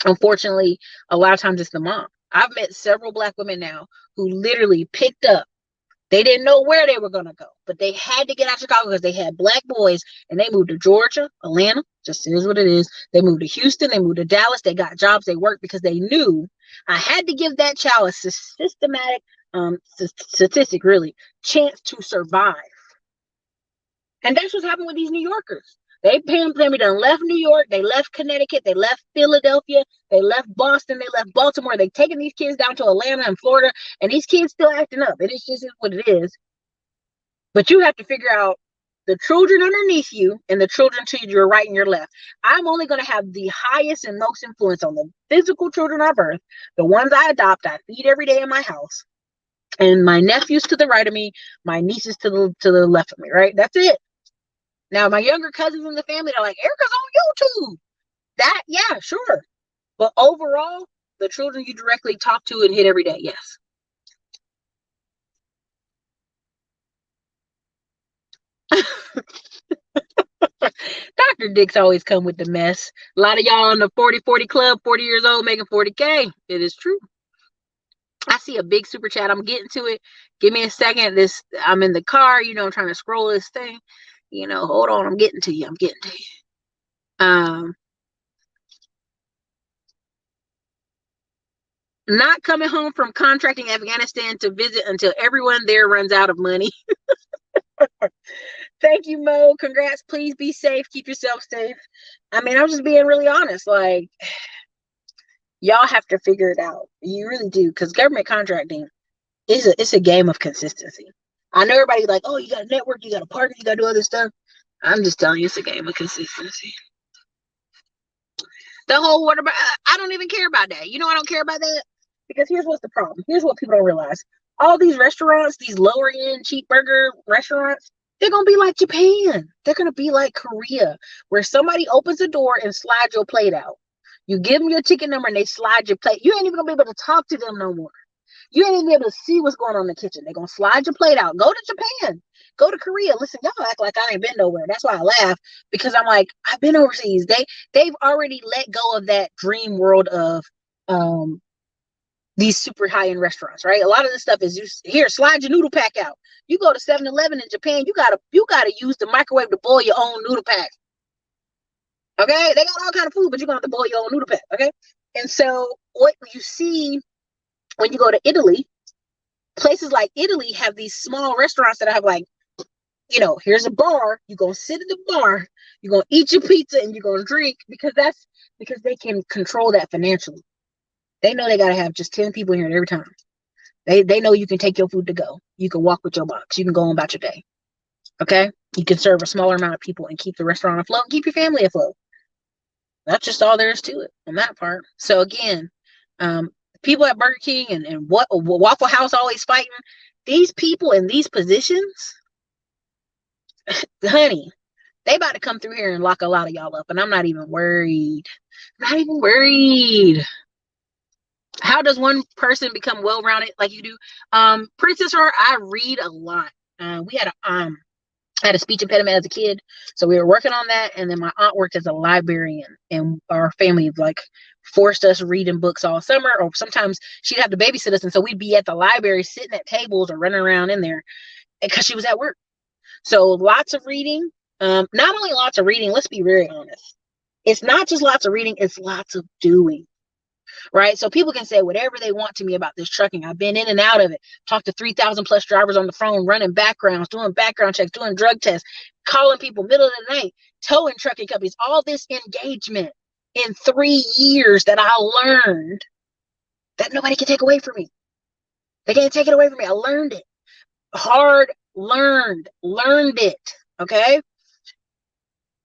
Unfortunately, a lot of times it's the mom. I've met several Black women now who literally picked up. They didn't know where they were going to go, but they had to get out of Chicago because they had Black boys, and they moved to Georgia, Atlanta, just is what it is. They moved to Houston, they moved to Dallas, they got jobs, they worked because they knew I had to give that child a systematic, statistic really, chance to survive. And that's what's happened with these New Yorkers. They done left New York, they left Connecticut, they left Philadelphia, they left Boston, they left Baltimore. They taking these kids down to Atlanta and Florida, and these kids still acting up. It is just what it is. But you have to figure out the children underneath you and the children to your right and your left. I'm only going to have the highest and most influence on the physical children I birth, the ones I adopt, I feed every day in my house, and my nephews to the right of me, my nieces to the left of me, right? That's it. Now, my younger cousins in the family, they're like, Erica's on YouTube. That, yeah, sure. But overall, the children you directly talk to and hit every day, yes. Dr. Dick's always come with the mess. A lot of y'all in the 40-40 club, 40 years old, making 40K. It is true. I see a big super chat. I'm getting to it. Give me a second. I'm in the car, I'm trying to scroll this thing. Hold on. I'm getting to you. Not coming home from contracting Afghanistan to visit until everyone there runs out of money. Thank you, Mo. Congrats. Please be safe. Keep yourself safe. I'm just being really honest. Like, y'all have to figure it out. You really do, because government contracting it's a game of consistency. I know everybody's like, oh, you got to network, you got to partner, you got to do other stuff. I'm just telling you, it's a game of consistency. The whole water, I don't even care about that. You know, I don't care about that because here's what's the problem. Here's what people don't realize. All these restaurants, these lower end cheap burger restaurants, they're going to be like Japan. They're going to be like Korea, where somebody opens the door and slides your plate out. You give them your ticket number and they slide your plate. You ain't even going to be able to talk to them no more. You ain't even be able to see what's going on in the kitchen. They're going to slide your plate out. Go to Japan. Go to Korea. Listen, y'all act like I ain't been nowhere. That's why I laugh, because I'm like, I've been overseas. They've already let go of that dream world of these super high-end restaurants, right? A lot of this stuff is here, slide your noodle pack out. You go to 7-Eleven in Japan, you gotta use the microwave to boil your own noodle pack. Okay? They got all kind of food, but you're gonna have to boil your own noodle pack, okay? And so what you see when you go to Italy, places like Italy have these small restaurants that have like, here's a bar. You're going to sit at the bar. You're going to eat your pizza and you're going to drink, because they can control that financially. They know they got to have just 10 people here every time. They know you can take your food to go. You can walk with your box. You can go on about your day. Okay? You can serve a smaller amount of people and keep the restaurant afloat and keep your family afloat. That's just all there is to it on that part. So again, people at Burger King and what Waffle House always fighting, these people in these positions, honey, they about to come through here and lock a lot of y'all up, and I'm not even worried. Not even worried. How does one person become well-rounded like you do? Princess Heart, I read a lot. We had a speech impediment as a kid, so we were working on that, and then my aunt worked as a librarian, and our family like forced us reading books all summer, or sometimes she'd have to babysit us, and so we'd be at the library sitting at tables or running around in there because she was at work. So lots of reading. Not only lots of reading, let's be very honest, it's not just lots of reading, it's lots of doing. Right? So people can say whatever they want to me about this trucking. I've been in and out of it. Talked to 3,000 plus drivers on the phone, running backgrounds, doing background checks, doing drug tests, calling people middle of the night, towing trucking companies, all this engagement in 3 years that I learned that nobody can take away from me. They can't take it away from me. I learned it. Hard learned it. Okay?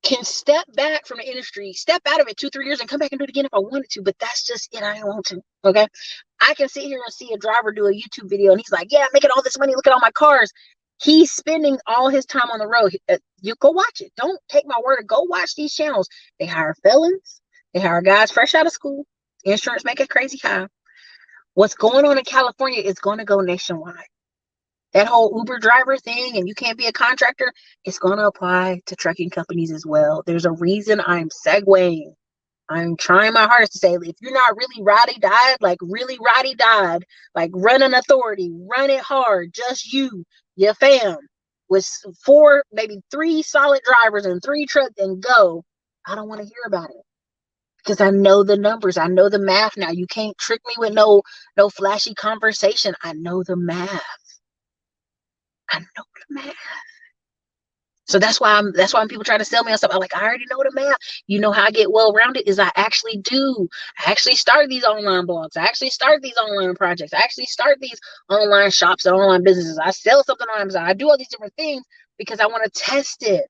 Can step back from the industry, step out of it 2-3 years and come back and do it again if I wanted to, but that's just it. I don't want to. Okay. I can sit here and see a driver do a YouTube video and he's like, yeah, I'm making all this money. Look at all my cars. He's spending all his time on the road. You go watch it. Don't take my word. Go watch these channels. They hire felons. They hire guys fresh out of school. Insurance make it crazy high. What's going on in California is going to go nationwide. That whole Uber driver thing, and you can't be a contractor, it's going to apply to trucking companies as well. There's a reason I'm segueing. I'm trying my hardest to say, if you're not really rowdy-dyed, like really rowdy-dyed, like run an authority, run it hard, just you, your fam, with 4, maybe 3 solid drivers and 3 trucks and go, I don't want to hear about it. Because I know the numbers. I know the math now. You can't trick me with no flashy conversation. I know the math. I know the math. So that's why when people try to sell me on something, I'm like, I already know the math. You know how I get well-rounded is I actually do. I actually start these online blogs. I actually start these online projects. I actually start these online shops and online businesses. I sell something on Amazon. I do all these different things because I want to test it.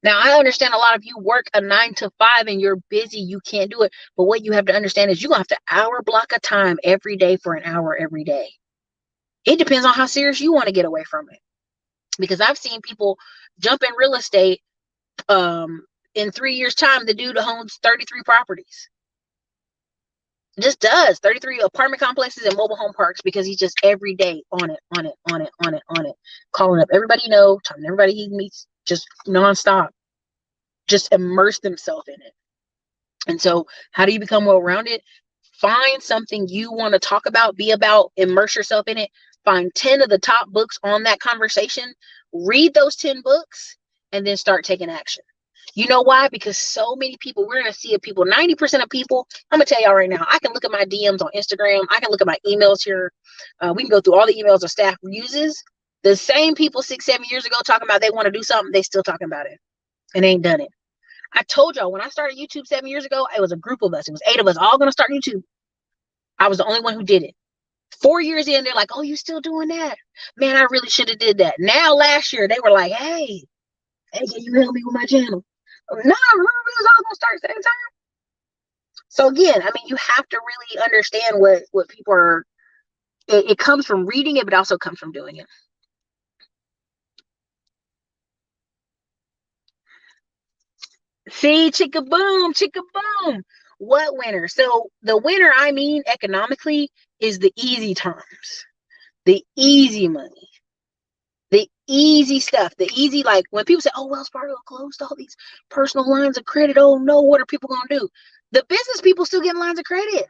Now, I understand a lot of you work a 9 to 5 and you're busy. You can't do it. But what you have to understand is you're going to have to hour block a time every day for an hour every day. It depends on how serious you want to get away from it. Because I've seen people jump in real estate in 3 years' time. The dude owns 33 properties. Just does 33 apartment complexes and mobile home parks because he's just every day on it, calling up everybody you know, talking to everybody he meets, just nonstop, just immerse themselves in it. And so how do you become well-rounded? Find something you want to talk about, be about, immerse yourself in it. Find 10 of the top books on that conversation, read those 10 books, and then start taking action. You know why? Because so many people, we're in a sea of people, 90% of people, I'm going to tell y'all right now, I can look at my DMs on Instagram. I can look at my emails here. We can go through all the emails a staff uses. The same people 6-7 years ago talking about they want to do something, they still talking about it and ain't done it. I told y'all when I started YouTube 7 years ago, it was a group of us. It was 8 of us all going to start YouTube. I was the only one who did it. 4 years in, they're like, oh, you still doing that? Man, I really should have did that. Now, last year, they were like, hey, can you help me with my channel? No, we was all going to start at the same time. So again, I mean, you have to really understand what people are, it comes from reading it, but also comes from doing it. See, chicka boom, chicka boom. What winner? So the winner, I mean, economically, is the easy times, the easy money, the easy stuff, the easy, like when people say, oh, Wells Fargo closed all these personal lines of credit. Oh no, what are people going to do? The business people still getting lines of credit.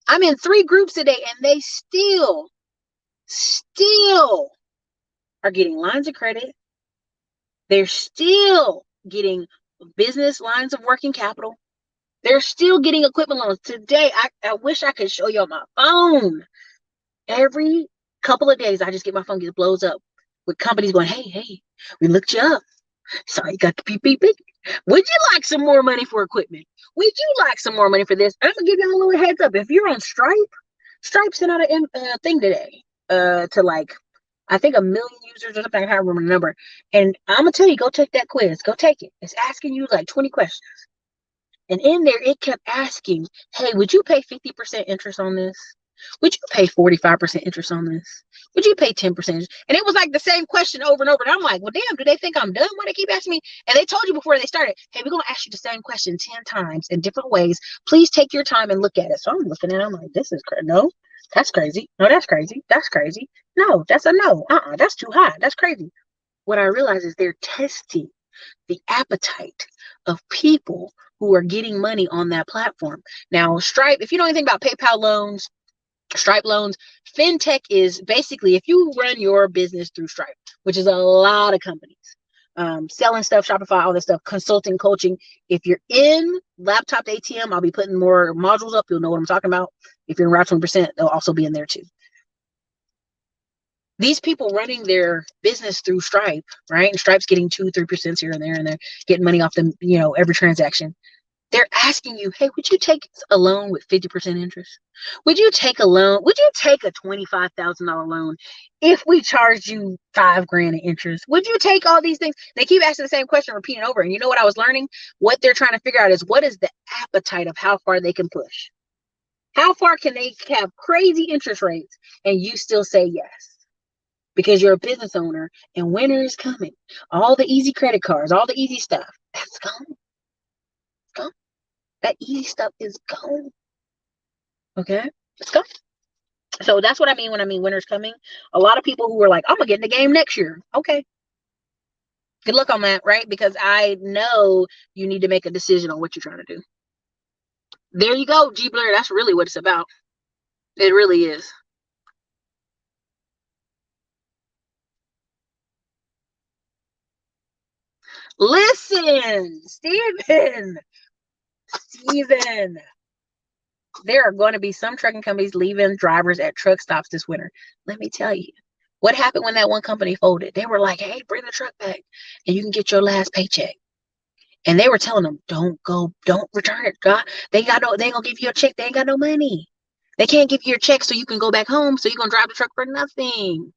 I'm in 3 groups today and they still are getting lines of credit. They're still getting business lines of working capital. They're still getting equipment loans. Today, I wish I could show you on my phone. Every couple of days, I just get my phone blows up with companies going, hey, we looked you up. Sorry, you got the beep, beep, beep. Would you like some more money for equipment? Would you like some more money for this? I'm going to give you a little heads up. If you're on Stripe sent out a thing today to like, I think 1 million users or something. I can't remember the number. And I'm going to tell you, go take that quiz. Go take it. It's asking you like 20 questions. And in there, it kept asking, hey, would you pay 50% interest on this? Would you pay 45% interest on this? Would you pay 10%? And it was like the same question over and over. And I'm like, well, damn, do they think I'm done? Why they keep asking me? And they told you before they started, hey, we're going to ask you the same question 10 times in different ways. Please take your time and look at it. So I'm looking at it. I'm like, this is crazy. No, that's crazy. No, that's crazy. That's crazy. No, that's a no. That's too high. That's crazy. What I realize is they're testing the appetite of people who are getting money on that platform. Now, Stripe, if you know anything about PayPal loans, Stripe loans, fintech is basically if you run your business through Stripe, which is a lot of companies, selling stuff, Shopify, all this stuff, consulting, coaching. If you're in laptop ATM, I'll be putting more modules up. You'll know what I'm talking about. If you're in Route 20%, they'll also be in there too. These people running their business through Stripe, right? And Stripe's getting 2-3% here and there, and they're getting money off them, every transaction. They're asking you, hey, would you take a loan with 50% interest? Would you take a loan? Would you take a $25,000 loan if we charged you $5,000 in interest? Would you take all these things? They keep asking the same question, repeating over. And you know what I was learning? What they're trying to figure out is what is the appetite of how far they can push? How far can they have crazy interest rates and you still say yes? Because you're a business owner and winter is coming. All the easy credit cards, all the easy stuff, that's gone. It's gone. That easy stuff is gone. Okay? Let's go. So that's what I mean when I mean winter's coming. A lot of people who were like, I'm gonna get in the game next year. Okay. Good luck on that, right? Because I know you need to make a decision on what you're trying to do. There you go, G Blur. That's really what it's about. It really is. Listen, Steven, there are going to be some trucking companies leaving drivers at truck stops this winter. Let me tell you, what happened when that one company folded? They were like, hey, bring the truck back and you can get your last paycheck. And they were telling them, don't return it. God, they ain't gonna give you a check. They ain't got no money. They can't give you your check so you can go back home. So you're gonna drive the truck for nothing.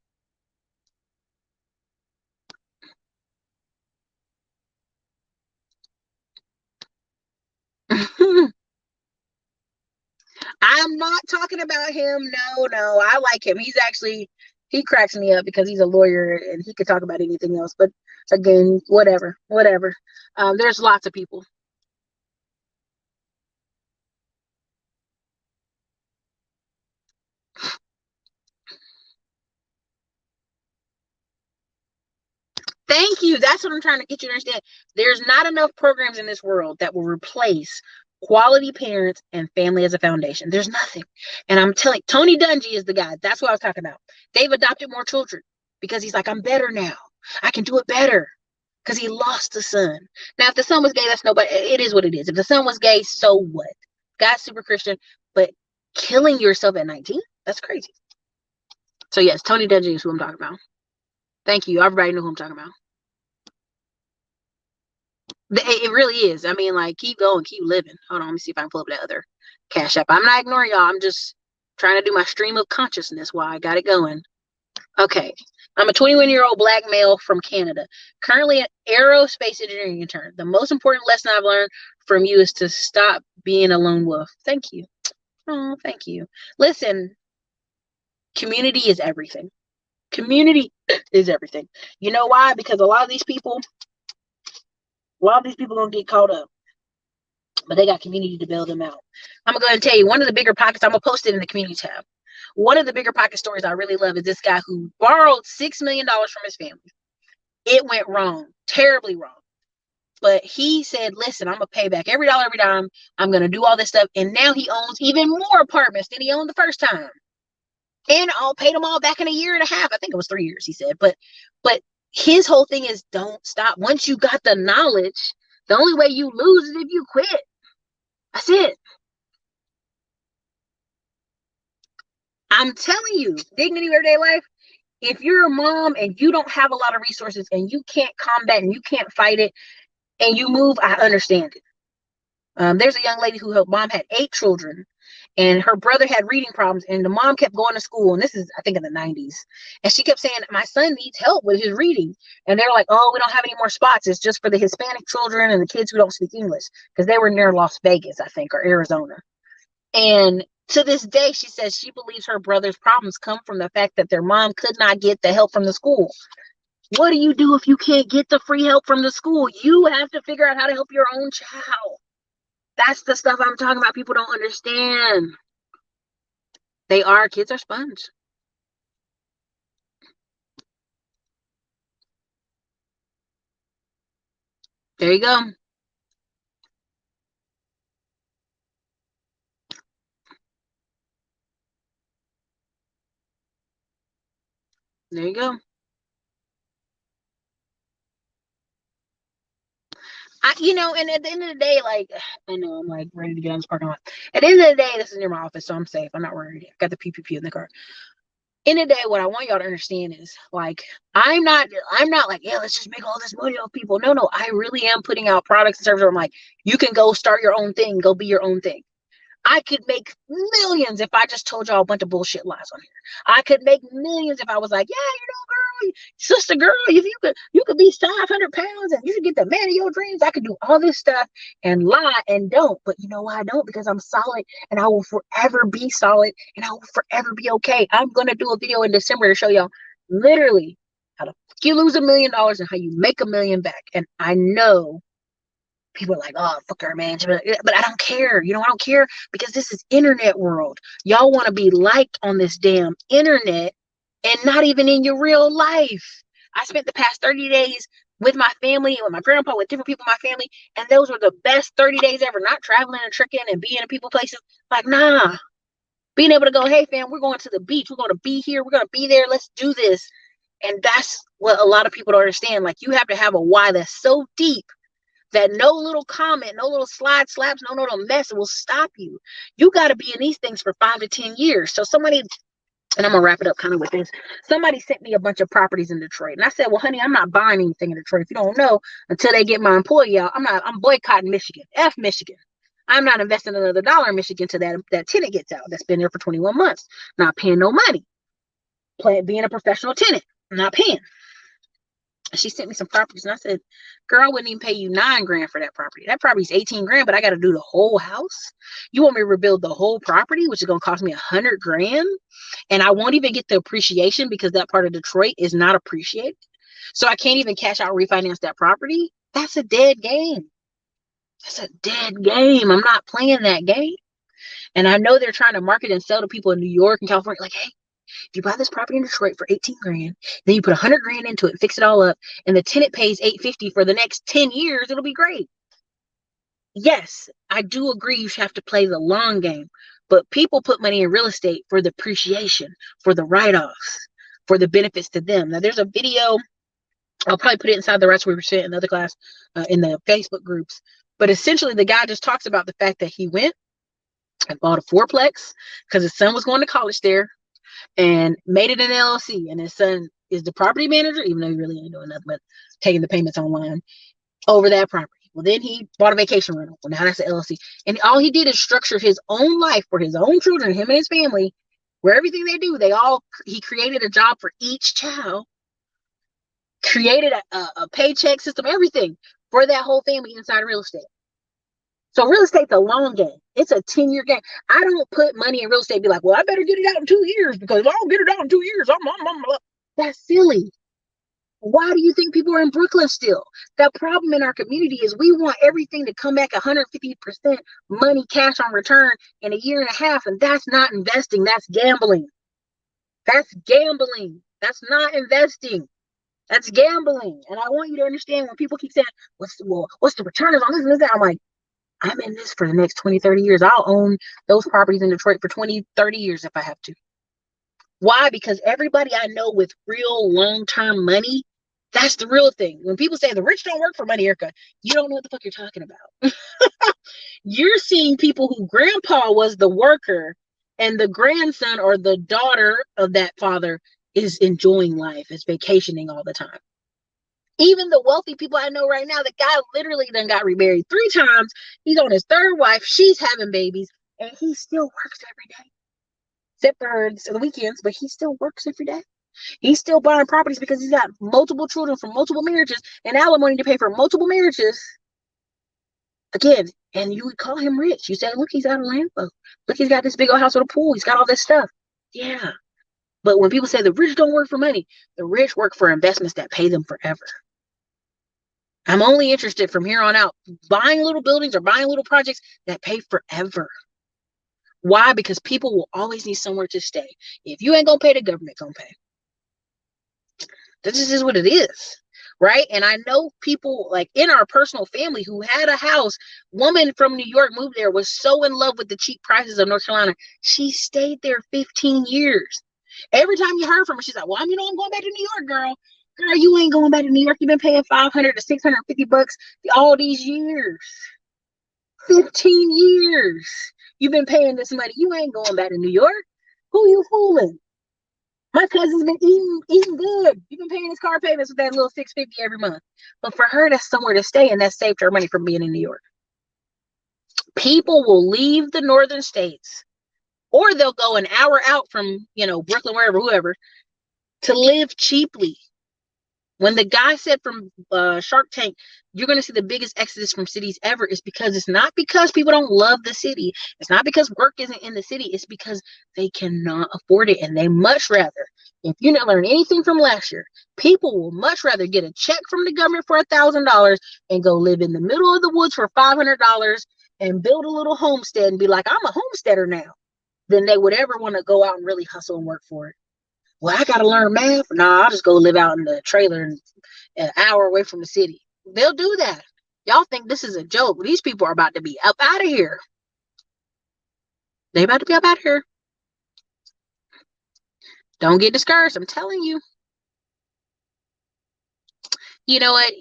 I'm not talking about him. No, I like him. He cracks me up because he's a lawyer and he could talk about anything else. But again, whatever. There's lots of people. Thank you. That's what I'm trying to get you to understand. There's not enough programs in this world that will replace quality parents and family as a foundation. There's nothing. And I'm telling Tony Dungy is the guy. That's what I was talking about. They've adopted more children because he's like, I'm better now. I can do it better. Because he lost the son. Now, if the son was gay, that's nobody. It is what it is. If the son was gay, so what? Guy's super Christian, but killing yourself at 19? That's crazy. So yes, Tony Dungy is who I'm talking about. Thank you. Everybody know who I'm talking about. It really is. I mean, like, keep going, keep living. Hold on, let me see if I can pull up that other Cash App. I'm not ignoring y'all. I'm just trying to do my stream of consciousness while I got it going. Okay. I'm a 21-year-old black male from Canada, currently an aerospace engineering intern. The most important lesson I've learned from you is to stop being a lone wolf. Thank you. Oh, thank you. Listen, community is everything. Community is everything. You know why? Because a lot of these people gonna get caught up, but they got community to bail them out. I'm gonna go ahead and tell you one of the bigger pockets. I'm gonna post it in the community tab. One of the bigger pocket stories I really love is this guy who borrowed $6 million from his family. It went wrong, terribly wrong. But he said, listen, I'm going to pay back every dollar, every dime. I'm going to do all this stuff. And now he owns even more apartments than he owned the first time. And I'll pay them all back in a year and a half. I think it was 3 years, he said. But his whole thing is don't stop. Once you got the knowledge, the only way you lose is if you quit. That's it. I'm telling you, dignity everyday life. If you're a mom and you don't have a lot of resources and you can't combat and you can't fight it and you move, I understand it. There's a young lady who her mom had 8 children and her brother had reading problems and the mom kept going to school. And this is, I think, in the 90s. And she kept saying, my son needs help with his reading. And they're like, oh, we don't have any more spots. It's just for the Hispanic children and the kids who don't speak English. Because they were near Las Vegas, I think, or Arizona. And to this day, she says she believes her brother's problems come from the fact that their mom could not get the help from the school. What do you do if you can't get the free help from the school? You have to figure out how to help your own child. That's the stuff I'm talking about. People don't understand. Kids are sponge. There you go. There you go. And at the end of the day, like, I know I'm like ready to get on this parking lot. At the end of the day, this is near my office, so I'm safe. I'm not worried. I've got the PPP in the car. In the day, what I want y'all to understand is like, I'm not like, yeah, let's just make all this money off people. No, I really am putting out products and services where I'm like, you can go start your own thing, go be your own thing. I could make millions if I just told y'all a bunch of bullshit lies on here. I could make millions if I was like, yeah, girl, sister girl, if you could be 500 pounds and you should get the man of your dreams. I could do all this stuff and lie and don't. But you know why I don't? Because I'm solid and I will forever be solid and I will forever be okay. I'm going to do a video in December to show y'all literally how to you lose $1 million and how you make $1 million back. And I know People are like, oh, fuck her, man. But I don't care. You know, I don't care because this is internet world. Y'all want to be liked on this damn internet and not even in your real life. I spent the past 30 days with my family, with my grandpa, with different people in my family, and those were the best 30 days ever. Not traveling and tricking and being in people places. Like, nah. Being able to go, hey, fam, we're going to the beach. We're going to be here. We're going to be there. Let's do this. And that's what a lot of people don't understand. Like, you have to have a why that's so deep that no little comment, no little slide slaps, no little mess will stop you. You got to be in these things for 5 to 10 years. So somebody, and I'm going to wrap it up kind of with this. Somebody sent me a bunch of properties in Detroit. And I said, well, honey, I'm not buying anything in Detroit. If you don't know, until they get my employee out, I'm boycotting Michigan. F Michigan. I'm not investing another dollar in Michigan till that tenant gets out. That's been there for 21 months. Not paying no money. Being a professional tenant. Not paying. She sent me some properties and I said, girl, I wouldn't even pay you $9,000 for that property. That property's $18,000, but I got to do the whole house. You want me to rebuild the whole property, which is going to cost me $100,000, and I won't even get the appreciation because that part of Detroit is not appreciated. So I can't even cash out, refinance that property. That's a dead game. That's a dead game. I'm not playing that game. And I know they're trying to market and sell to people in New York and California, like, hey, if you buy this property in Detroit for $18,000, then you put $100,000 into it and fix it all up, and the tenant pays $850 for the next 10 years, it'll be great. Yes, I do agree you should have to play the long game, but people put money in real estate for the appreciation, for the write-offs, for the benefits to them. Now, there's a video, I'll probably put it inside the Rights We Present in the other class, in the Facebook groups, but essentially the guy just talks about the fact that he went and bought a fourplex because his son was going to college there, and made it an LLC, and his son is the property manager, even though he really ain't doing nothing but taking the payments online over that property. Well, then he bought a vacation rental. Well, now that's an LLC. And all he did is structure his own life for his own children, him and his family, where everything they do, he created a job for each child, created a paycheck system, everything for that whole family inside real estate. So real estate's a long game. It's a 10-year game. I don't put money in real estate and be like, well, I better get it out in 2 years because if I don't get it out in 2 years, that's silly. Why do you think people are in Brooklyn still? The problem in our community is we want everything to come back 150% money cash on return in a year and a half, and that's not investing. That's gambling. That's gambling. That's not investing. That's gambling. And I want you to understand when people keep saying, what's the returns on this and that? I'm like, I'm in this for the next 20, 30 years. I'll own those properties in Detroit for 20, 30 years if I have to. Why? Because everybody I know with real long-term money, that's the real thing. When people say the rich don't work for money, Erica, you don't know what the fuck you're talking about. You're seeing people who grandpa was the worker and the grandson or the daughter of that father is enjoying life, is vacationing all the time. Even the wealthy people I know right now, the guy literally done got remarried 3 times. He's on his 3rd wife. She's having babies, and he still works every day, except for the weekends. But he still works every day. He's still buying properties because he's got multiple children from multiple marriages and alimony to pay for multiple marriages. Again, and you would call him rich. You say, look, he's out of Lambo. Look, he's got this big old house with a pool. He's got all this stuff. Yeah. But when people say the rich don't work for money, the rich work for investments that pay them forever. I'm only interested from here on out buying little buildings or buying little projects that pay forever. Why? Because people will always need somewhere to stay. If you ain't gonna pay, the government gonna pay. This is what it is, right? And I know people like in our personal family who had a house. Woman from New York moved there, was so in love with the cheap prices of North Carolina. She stayed there 15 years. Every time you heard from her, she's like, well, I'm going back to New York, girl. Girl, you ain't going back to New York. You've been paying $500 to $650 all these years. 15 years. You've been paying this money. You ain't going back to New York. Who you fooling? My cousin's been eating good. You've been paying his car payments with that little $650 every month. But for her, that's somewhere to stay, and that saved her money from being in New York. People will leave the northern states, or they'll go an hour out from, Brooklyn, wherever, whoever, to live cheaply. When the guy said from Shark Tank, you're going to see the biggest exodus from cities ever, it's because it's not because people don't love the city. It's not because work isn't in the city. It's because they cannot afford it. And they much rather, if you didn't learn anything from last year, people will much rather get a check from the government for $1,000 and go live in the middle of the woods for $500 and build a little homestead and be like, I'm a homesteader now, than they would ever want to go out and really hustle and work for it. Well, I got to learn math. Nah, I'll just go live out in the trailer an hour away from the city. They'll do that. Y'all think this is a joke. These people are about to be up out of here. They about to be up out of here. Don't get discouraged. I'm telling you. You know what?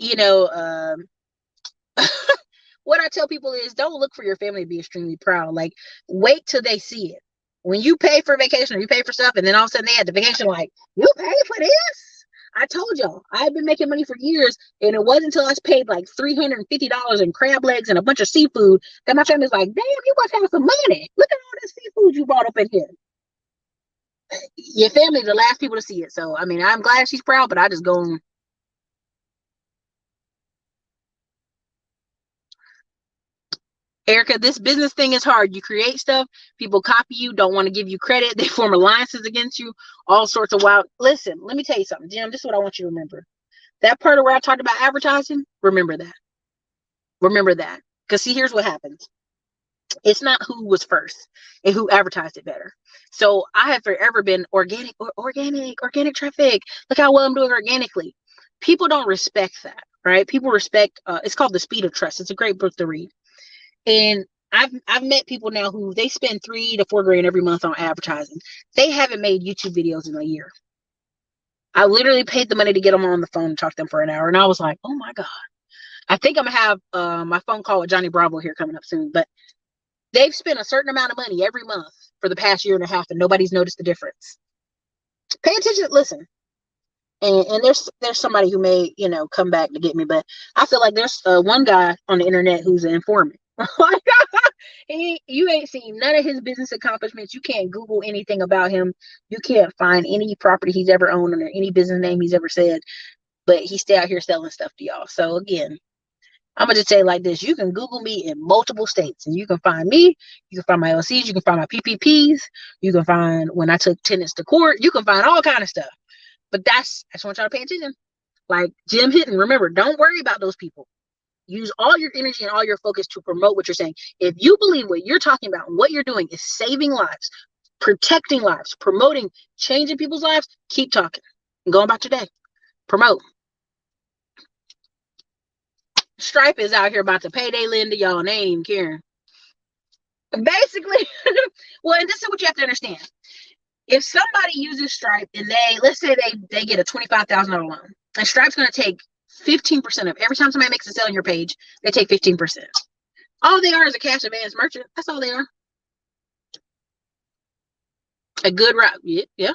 What I tell people is don't look for your family to be extremely proud. Like, wait till they see it. When you pay for vacation or you pay for stuff, and then all of a sudden they had the vacation, like, you pay for this? I told y'all, I've been making money for years, and it wasn't until I was paid like $350 in crab legs and a bunch of seafood that my family's like, damn, you must have some money. Look at all this seafood you brought up in here. Your family's the last people to see it. So, I mean, I'm glad she's proud, but I just go on. Erica, this business thing is hard. You create stuff, people copy you, don't want to give you credit, they form alliances against you, all sorts of wild. Listen, let me tell you something, Jim. This is what I want you to remember. That part of where I talked about advertising, remember that. Remember that. Because see, here's what happens. It's not who was first and who advertised it better. So I have forever been organic traffic. Look how well I'm doing organically. People don't respect that, right? People respect, it's called The Speed of Trust. It's a great book to read. And I've met people now who they spend $3 to $4 grand every month on advertising. They haven't made YouTube videos in a year. I literally paid the money to get them on the phone and talk to them for an hour. And I was like, oh my God. I think I'm going to have my phone call with Johnny Bravo here coming up soon. But they've spent a certain amount of money every month for the past year and a half, and nobody's noticed the difference. Pay attention. Listen. And there's somebody who may, come back to get me. But I feel like there's one guy on the internet who's an informant. You ain't seen none of his business accomplishments. You can't Google anything about him. You can't find any property he's ever owned or any business name he's ever said. But he stay out here selling stuff to y'all. So again, I'm gonna just say it like this: you can Google me in multiple states, and you can find me. You can find my LCs. You can find my PPPs. You can find when I took tenants to court. You can find all kind of stuff. But I just want y'all to pay attention. Like Jim Hinton, remember, don't worry about those people. Use all your energy and all your focus to promote what you're saying. If you believe what you're talking about and what you're doing is saving lives, protecting lives, promoting, changing people's lives, keep talking and go about your day. Promote. Stripe is out here about to payday lend to y'all and they ain't even caring. Basically, well, and this is what you have to understand. If somebody uses Stripe and let's say they get a $25,000 loan, and Stripe's going to take 15% of every time somebody makes a sale on your page, they take 15%. All they are is a cash advance merchant. That's all they are. A good route. Yeah.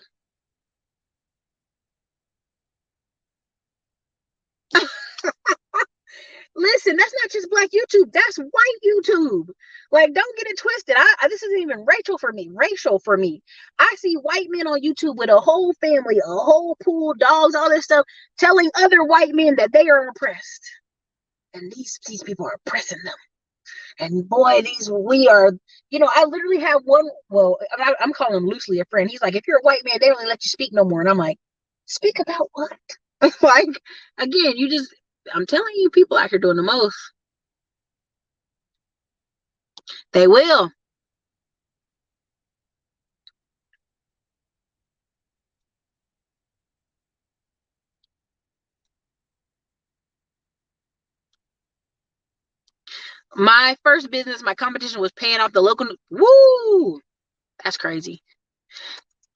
Listen, that's not just Black YouTube. That's white YouTube. Like, don't get it twisted. This isn't even racial for me. I see white men on YouTube with a whole family, a whole pool, dogs, all this stuff, telling other white men that they are oppressed. And these people are oppressing them. And boy, we are, I literally have one, well, I'm calling him loosely a friend. He's like, if you're a white man, they don't let you speak no more. And I'm like, speak about what? Like, again, I'm telling you, people out here doing the most. They will. My first business, my competition was paying off the local. Woo! That's crazy.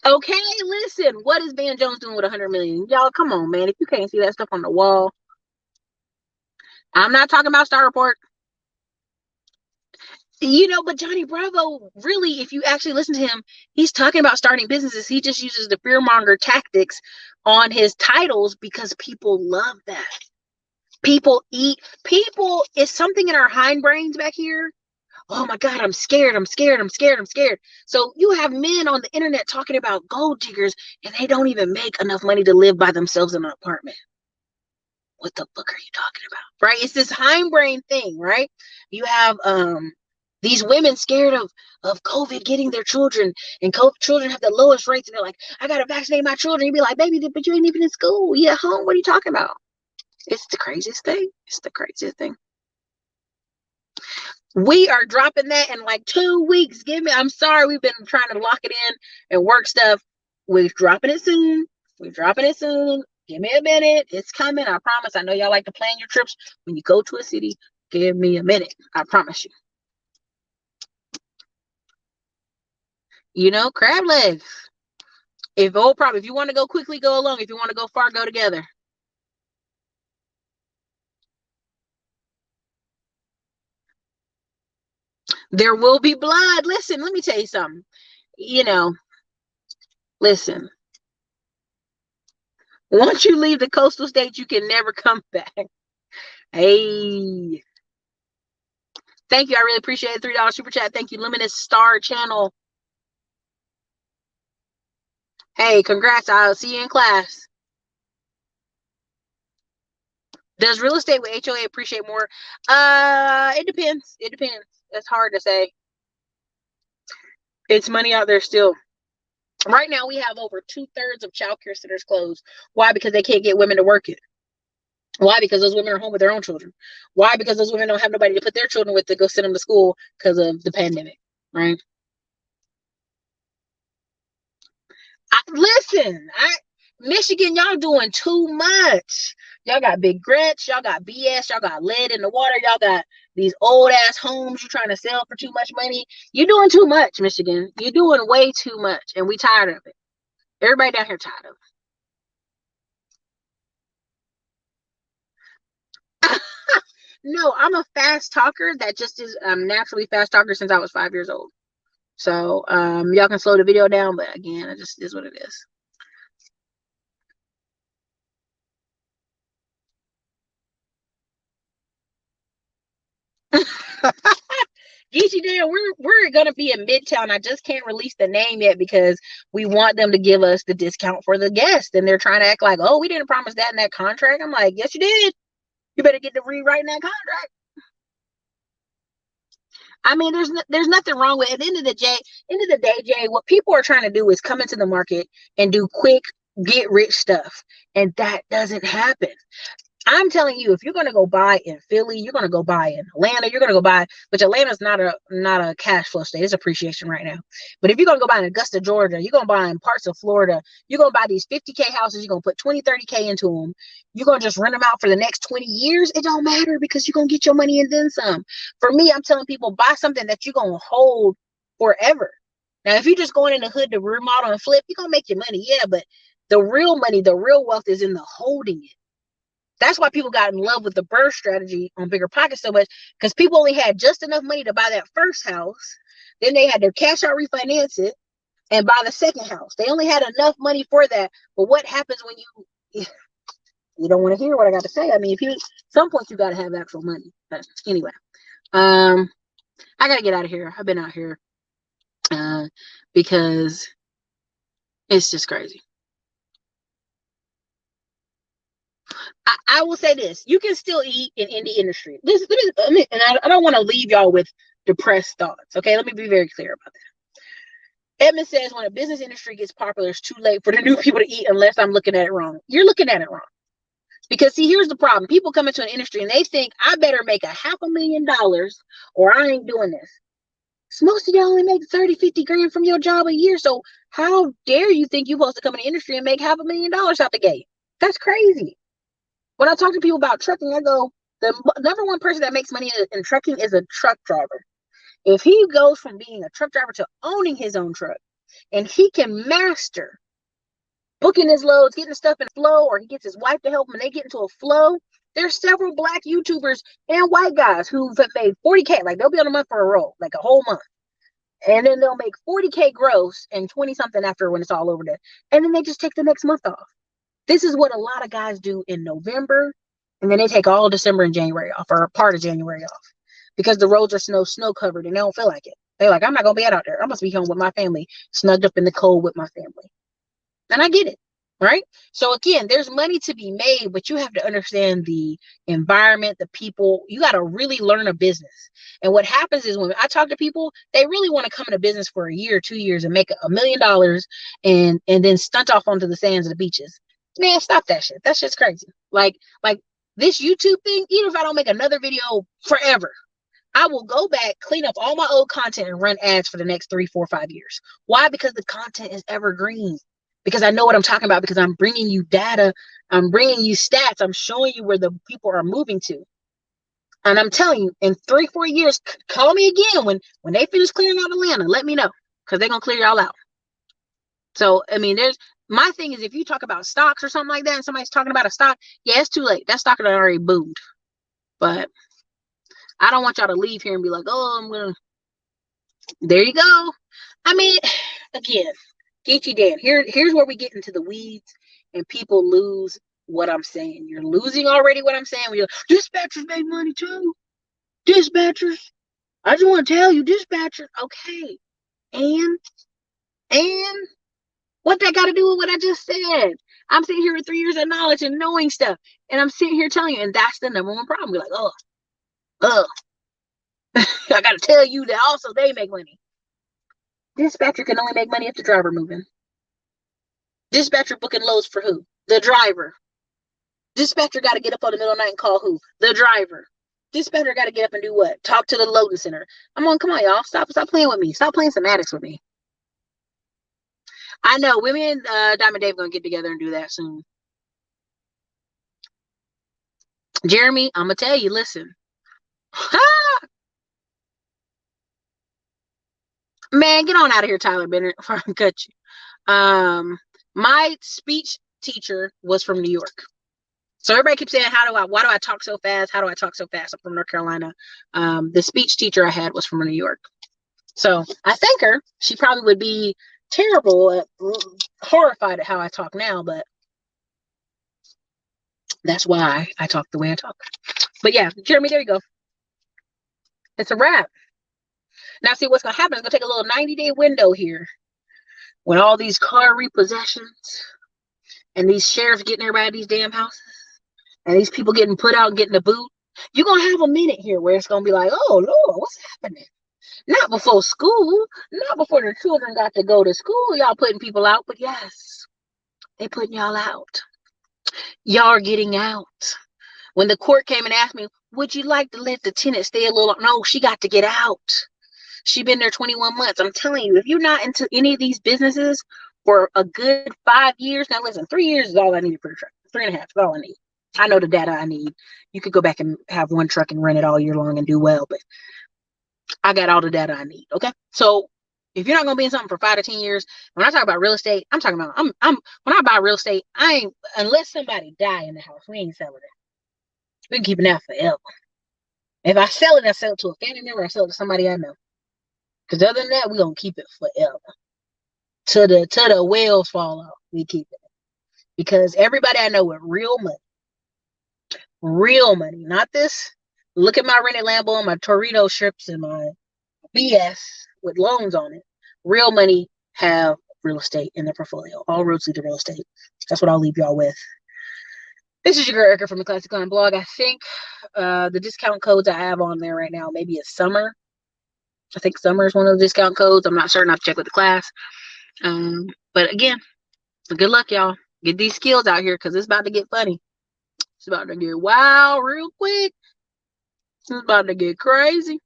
Okay, listen. What is Van Jones doing with 100 million? Y'all, come on, man. If you can't see that stuff on the wall. I'm not talking about Star Report. But Johnny Bravo, really, if you actually listen to him, he's talking about starting businesses. He just uses the fearmonger tactics on his titles because people love that. People is something in our hindbrains back here. Oh my God, I'm scared. So you have men on the internet talking about gold diggers and they don't even make enough money to live by themselves in an apartment. what the fuck are you talking about? Right? It's this hindbrain thing, right? You have these women scared of COVID getting their children, and children have the lowest rates, and they're like, I gotta vaccinate my children. You'd be like, baby, but you ain't even in school. You at home. What are you talking about? It's the craziest thing. It's the craziest thing. We are dropping that in like 2 weeks. I'm sorry, we've been trying to lock it in and work stuff. We're dropping it soon. We're dropping it soon. Give me a minute. It's coming. I promise. I know y'all like to plan your trips when you go to a city. Give me a minute. I promise you. You know, crab legs. If you want to go quickly, go along. If you want to go far, go together. There will be blood. Listen, let me tell you something. You know, listen. Once you leave the coastal states, you can never come back. Hey. Thank you. I really appreciate it. $3 super chat. Thank you, Luminous Star Channel. Hey, congrats. I'll see you in class. Does real estate with HOA appreciate more? It depends. It depends. It's hard to say. It's money out there still. Right now, we have over 2/3 of childcare centers closed. Why? Because they can't get women to work it. Why? Because those women are home with their own children. Why? Because those women don't have nobody to put their children with to go send them to school because of the pandemic, right? Michigan, y'all doing too much. Y'all got big grants, y'all got BS, y'all got lead in the water, y'all got these old ass homes you're trying to sell for too much money. You're doing too much, Michigan. You're doing way too much, and we tired of it. Everybody down here tired of it. No, I'm a fast talker. That just is naturally fast talker since I was 5 years old. So y'all can slow the video down, but again, it just is what it is. Geechee Dan, we're gonna be in Midtown. I just can't release the name yet because we want them to give us the discount for the guest, and they're trying to act like, oh, we didn't promise that in that contract. I'm like, yes, you did. You better get to rewriting that contract. I mean, there's nothing wrong with it. At the end of the day, Jay, what people are trying to do is come into the market and do quick get rich stuff, and that doesn't happen. I'm telling you, if you're gonna go buy in Philly, you're gonna go buy in Atlanta, you're gonna go buy, which Atlanta's not a cash flow state, it's appreciation right now. But if you're gonna go buy in Augusta, Georgia, you're gonna buy in parts of Florida, you're gonna buy these 50K houses, you're gonna put 20, 30K into them, you're gonna just rent them out for the next 20 years, it don't matter because you're gonna get your money and then some. For me, I'm telling people, buy something that you're gonna hold forever. Now, if you're just going in the hood to remodel and flip, you're gonna make your money, yeah, but the real money, the real wealth is in the holding it. That's why people got in love with the BRRRR strategy on Bigger Pockets so much, because people only had just enough money to buy that first house. Then they had to cash out, refinance it, and buy the second house. They only had enough money for that. But what happens when you don't want to hear what I got to say? I mean, some point you got to have actual money. But anyway, I got to get out of here. I've been out here because it's just crazy. I will say this: you can still eat in indie industry. I don't want to leave y'all with depressed thoughts. Okay, let me be very clear about that. Edmund says when a business industry gets popular, it's too late for the new people to eat unless I'm looking at it wrong. You're looking at it wrong. Because see, here's the problem. People come into an industry and they think I better make $500,000 or I ain't doing this. So most of y'all only make 30, 50 grand from your job a year. So how dare you think you're supposed to come in the industry and make $500,000 out the gate? That's crazy. When I talk to people about trucking, I go, the number one person that makes money in trucking is a truck driver. If he goes from being a truck driver to owning his own truck, and he can master booking his loads, getting stuff in flow, or he gets his wife to help him and they get into a flow, there's several black YouTubers and white guys who've made 40K. Like, they'll be on a month for a roll, like a whole month. And then they'll make 40K gross and 20 something after when it's all over there. And then they just take the next month off. This is what a lot of guys do in November, and then they take all December and January off, or part of January off, because the roads are snow covered and they don't feel like it. They're like, I'm not gonna be out there. I must be home with my family, snugged up in the cold with my family. And I get it. right? So again, there's money to be made, but you have to understand the environment, the people. You got to really learn a business. And what happens is when I talk to people, they really want to come into business for a year, 2 years, and make $1 million and then stunt off onto the sands of the beaches. Man, stop that shit. That shit's crazy. Like this YouTube thing, even if I don't make another video forever, I will go back, clean up all my old content, and run ads for the next 3, 4, 5 years. Why? Because the content is evergreen. Because I know what I'm talking about. Because I'm bringing you data. I'm bringing you stats. I'm showing you where the people are moving to. And I'm telling you, in 3, 4 years, call me again when they finish clearing out Atlanta. Let me know, because they're gonna clear y'all out. So I mean, my thing is, if you talk about stocks or something like that, and somebody's talking about a stock, yeah, it's too late. That stock had already boomed. But I don't want y'all to leave here and be like, oh, I'm gonna. There you go. I mean, again, Geechee Dan. Here's where we get into the weeds and people lose what I'm saying. You're losing already what I'm saying. Dispatchers make money too. Dispatchers. I just want to tell you, dispatchers. Okay. And what that got to do with what I just said? I'm sitting here with 3 years of knowledge and knowing stuff. And I'm sitting here telling you, and that's the number one problem. Be like, oh, I got to tell you that also they make money. Dispatcher can only make money if the driver moving. Dispatcher booking loads for who? The driver. Dispatcher got to get up on the middle of the night and call who? The driver. Dispatcher got to get up and do what? Talk to the loading center. Come on, y'all. Stop playing with me. Stop playing semantics with me. I know women and Diamond Dave gonna get together and do that soon. Jeremy, I'm gonna tell you, listen. Man, get on out of here, Tyler Bennett, before I cut you. My speech teacher was from New York. So everybody keeps saying, why do I talk so fast? How do I talk so fast? I'm from North Carolina. The speech teacher I had was from New York. So I thank her. She probably would be terrible, horrified at how I talk now, but that's why I talk the way I talk. But yeah, Jeremy, there you go. It's a wrap. Now, see what's going to happen. It's going to take a little 90-day window here when all these car repossessions and these sheriffs getting everybody at these damn houses and these people getting put out and getting the boot. You're going to have a minute here where it's going to be like, oh, Lord, what's happening? Not before school, not before the children got to go to school. Y'all putting people out, but yes, they putting y'all out. Y'all are getting out. When the court came and asked me, would you like to let the tenant stay a little? No, she got to get out. She been there 21 months. I'm telling you, if you're not into any of these businesses for a good 5 years, now listen, 3 years is all I need for a truck. 3.5 is all I need. I know the data I need. You could go back and have one truck and rent it all year long and do well, but I got all the data I need. Okay. So if you're not gonna be in something for 5 to 10 years, when I talk about real estate, I'm talking about when I buy real estate, I ain't, unless somebody die in the house, we ain't selling it. We can keep it now forever. If I sell it, I sell it to a family member, I sell it to somebody I know. Because other than that, we're gonna keep it forever. Till the wheels fall off, we keep it. Because everybody I know with real money, not this. Look at my rented Lambo and my Torino strips and my BS with loans on it. Real money have real estate in their portfolio. All roads lead to real estate. That's what I'll leave y'all with. This is your girl Erica from the Classic Line blog. I think the discount codes I have on there right now, maybe it's summer. I think summer is one of the discount codes. I'm not certain. I have to check with the class. But again, good luck, y'all. Get these skills out here because it's about to get funny. It's about to get wild real quick. It's about to get crazy.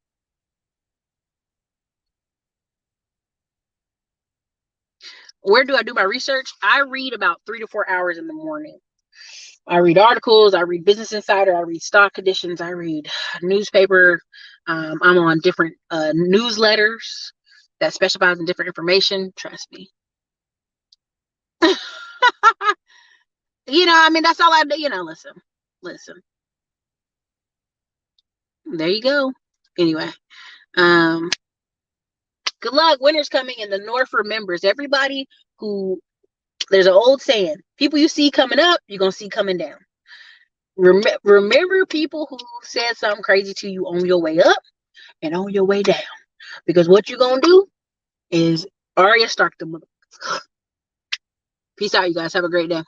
Where do I do my research? I read about 3 to 4 hours in the morning. I read articles. I read Business Insider. I read stock conditions. I read newspaper. I'm on different newsletters that specialize in different information. Trust me. I mean, that's all I do. Listen. There you go. Anyway, good luck. Winter's coming, and the North remembers everybody who. There's an old saying: people you see coming up, you're gonna see coming down. Remember people who said something crazy to you on your way up and on your way down, because what you're gonna do is Arya Stark them. Peace out, you guys. Have a great day.